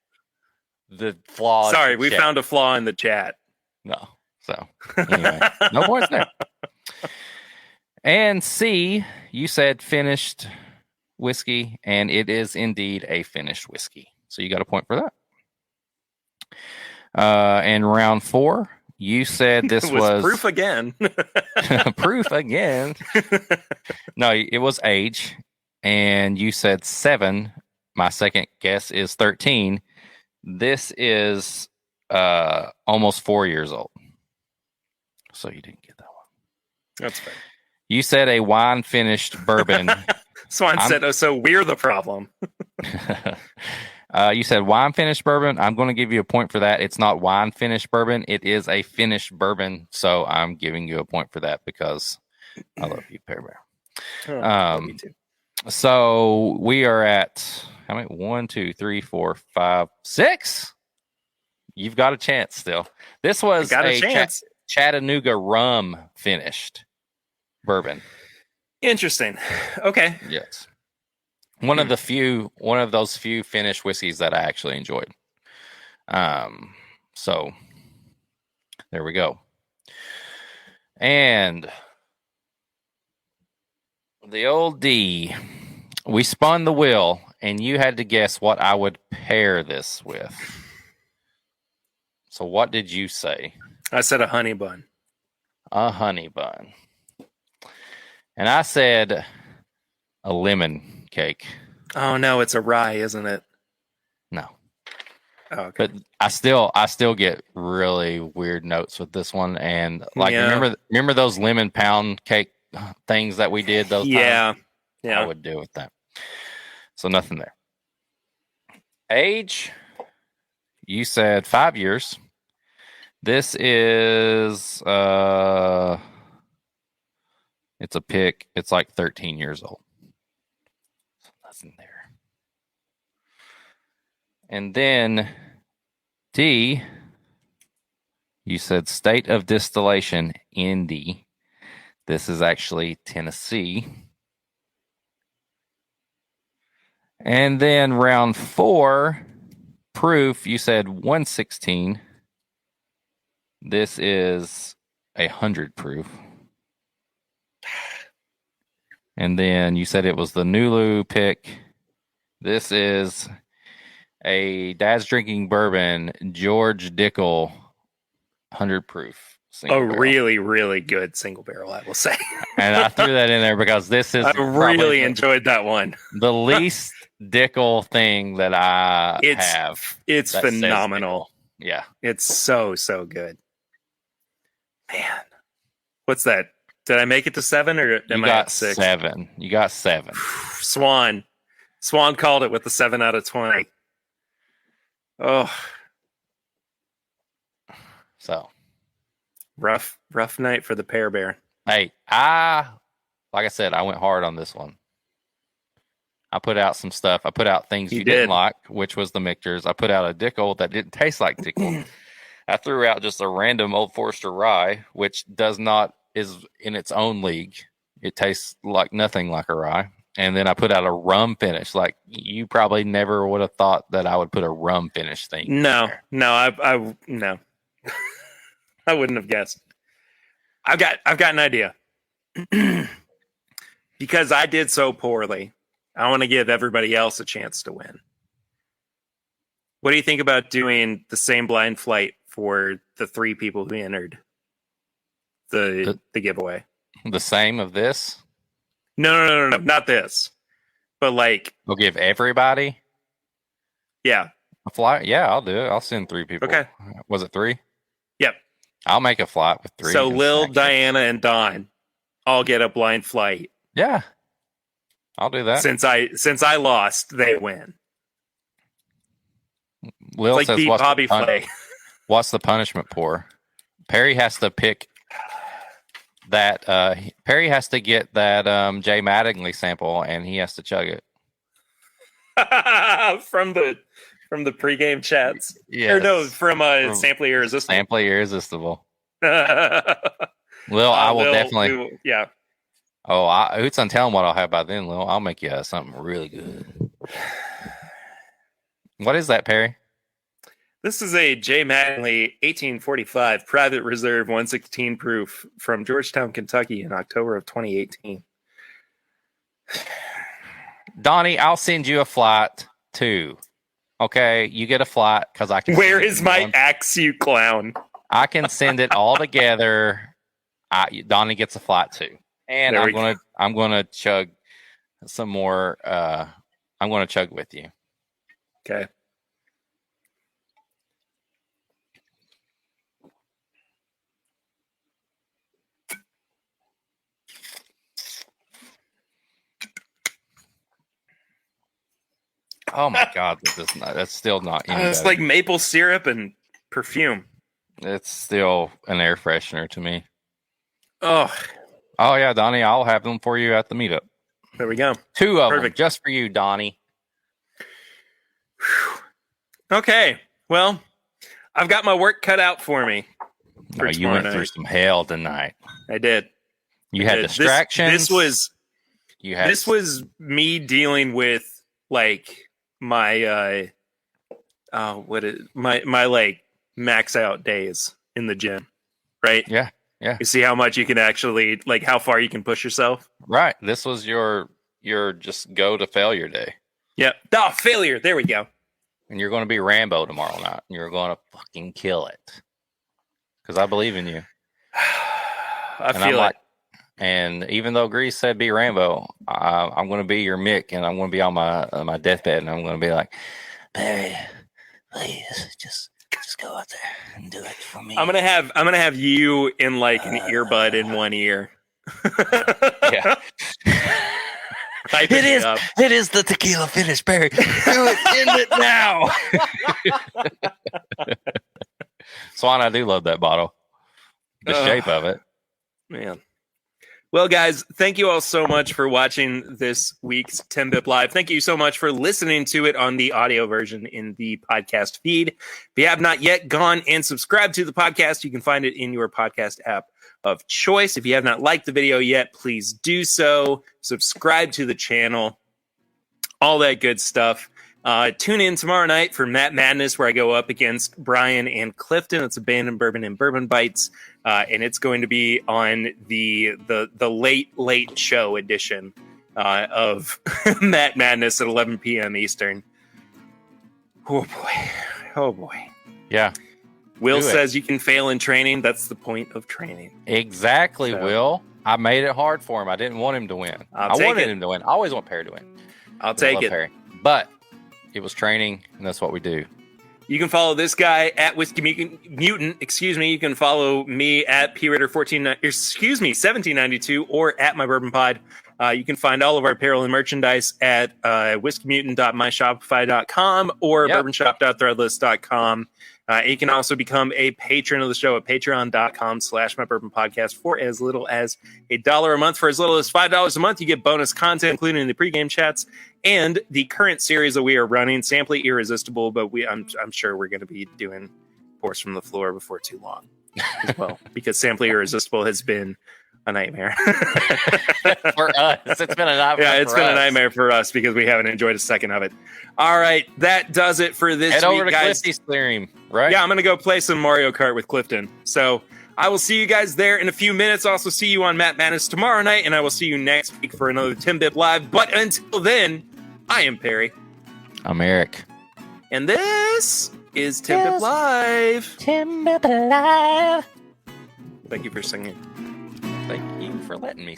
The flaw. Sorry, we found a flaw in the chat. No. So anyway, no points there. And C, you said finished whiskey, and it is indeed a finished whiskey. So you got a point for that. And round 4, you said this was proof again. Proof again. No, it was age, and you said 7. My second guess is 13. This is almost 4 years old. So you didn't get that one. That's fair. You said a wine finished bourbon. Swan said, "Oh, so we're the problem." You said wine finished bourbon. I'm going to give you a point for that. It's not wine finished bourbon. It is a finished bourbon. So I'm giving you a point for that because I love you, Pear Bear. Love you too. So we are at how many? 1, 2, 3, 4, 5, 6. You've got a chance still. This was a chance. Chattanooga rum finished bourbon. Interesting. Okay. Yes. One of those few finished whiskeys that I actually enjoyed. So there we go. And the old D, we spun the wheel and you had to guess what I would pair this with. So what did you say? I said a honey bun. A honey bun. And I said a lemon cake. Oh no, it's a rye, isn't it? No. Oh, okay. But I still get really weird notes with this one. And like remember those lemon pound cake things that we did those times? Yeah. I would do with that. So nothing there. Age, you said 5 years. This is it's a pick. It's like 13 years old. So nothing there. And then D, you said state of distillation, Indy. This is actually Tennessee. And then round 4, proof, you said 116. This is 100 proof. And then you said it was the Nulu pick. This is a Dad's Drinking Bourbon, George Dickel, 100 proof. Barrel. Really, really good single barrel, I will say. And I threw that in there because this is I really enjoyed that one. The least Dickel thing that I have. It's phenomenal. Yeah. It's so good. Man. What's that? Did I make it to 7 or am I at 6? 7. You got 7. Swan called it with the 7 out of 20. Oh. So. Rough night for the Pear Bear. Hey, like I said, I went hard on this one. I put out some stuff. I put out things you didn't like, which was the mixtures. I put out a Dickel that didn't taste like Dickel. I threw out just a random Old Forester rye, which is in its own league. It tastes like nothing like a rye. And then I put out a rum finish. Like you probably never would have thought that I would put a rum finish thing. No, I no. I wouldn't have guessed. I've got an idea. because I did so poorly, I want to give everybody else a chance to win. What do you think about doing the same blind flight for the 3 people who entered the giveaway? The same of this? No, not this. But like, We'll give everybody yeah. a flight? Yeah, I'll do it. I'll send 3 people. Okay. Was it 3? Yep. I'll make a flight with 3. So and Lil, snack Diana, and Don all get a blind flight. Yeah. I'll do that. Since I lost, they win. Lil It's like says, beat Bobby Flay. what's the punishment for? Perry has to pick that. Perry has to get that Jay Mattingly sample, and he has to chug it. from the pregame chats. Yeah. Or no, from Samply Irresistible. Samply Irresistible. Lil, I will definitely. Yeah. Oh, who's on telling what I'll have by then, Lil? I'll make you something really good. What is that, Perry? This is a J. Mattingly 1845 Private Reserve 116 proof from Georgetown, Kentucky in October of 2018. Donnie, I'll send you a flight too. Okay, you get a flight because I can. Where is my axe, you clown? I can send it all together. Donnie gets a flight too, and I'm gonna chug some more. I'm gonna chug with you. Okay. Oh my God, that's still not. It's like maple syrup and perfume. It's still an air freshener to me. Oh yeah, Donnie, I'll have them for you at the meetup. There we go. 2 of them just for you, Donnie. Okay, well, I've got my work cut out for me. You went through some hell tonight. I did. You had distractions. This was me dealing with like my my like max out days in the gym, right? Yeah. You see how much you can actually, like, how far you can push yourself. Right. This was your just go to failure day. Yep. Failure. There we go. And you're going to be Rambo tomorrow night. And you're going to fucking kill it. Because I believe in you. I feel it. And even though Grease said be Rambo, I'm going to be your Mick, and I'm going to be on my deathbed, and I'm going to be like, Barry, please, just go out there and do it for me. I'm gonna have you in like an earbud in one ear. Yeah. It is the tequila finish, Barry. Do it, end it now. Swan, I do love that bottle. The shape of it. Man. Well, guys, thank you all so much for watching this week's TIMBP Live. Thank you so much for listening to it on the audio version in the podcast feed. If you have not yet gone and subscribed to the podcast, you can find it in your podcast app of choice. If you have not liked the video yet, please do so. Subscribe to the channel. All that good stuff. Tune in tomorrow night for Matt Madness, where I go up against Brian and Clifton. It's Abandoned Bourbon and Bourbon Bites, and it's going to be on the late show edition of Matt Madness at 11 p.m. Eastern. Oh boy. Yeah. Will says you can fail in training. That's the point of training. Exactly, so. Will. I made it hard for him. I didn't want him to win. I wanted him to win. I always want Perry to win. I'll take it. Perry. But it was training, and that's what we do. You can follow this guy at WhiskeyMutant. Excuse me. You can follow me at PRaider1792 or at My Bourbon Pod. You can find all of our apparel and merchandise at whiskeymutant.myshopify.com or bourbonshop.threadless.com. You can also become a patron of the show at patreon.com/mybourbonpodcast for as little as $1 a month. For as little as $5 a month, you get bonus content, including the pregame chats and the current series that we are running, Samply Irresistible. But I'm sure we're going to be doing Pours from the Floor before too long as well, because Samply Irresistible has been a nightmare for us. It's been a nightmare. Yeah, it's been a nightmare for us because we haven't enjoyed a second of it. All right, that does it for this week, Head over to guys. Clifty's stream, right? Yeah, I'm gonna go play some Mario Kart with Clifton. So I will see you guys there in a few minutes. I'll also see you on Matt Madness tomorrow night, and I will see you next week for another TIMBP Live. But until then, I am Perry. I'm Eric. And this is TIMBP Live. TIMBP Live. Thank you for singing. Thank you for letting me.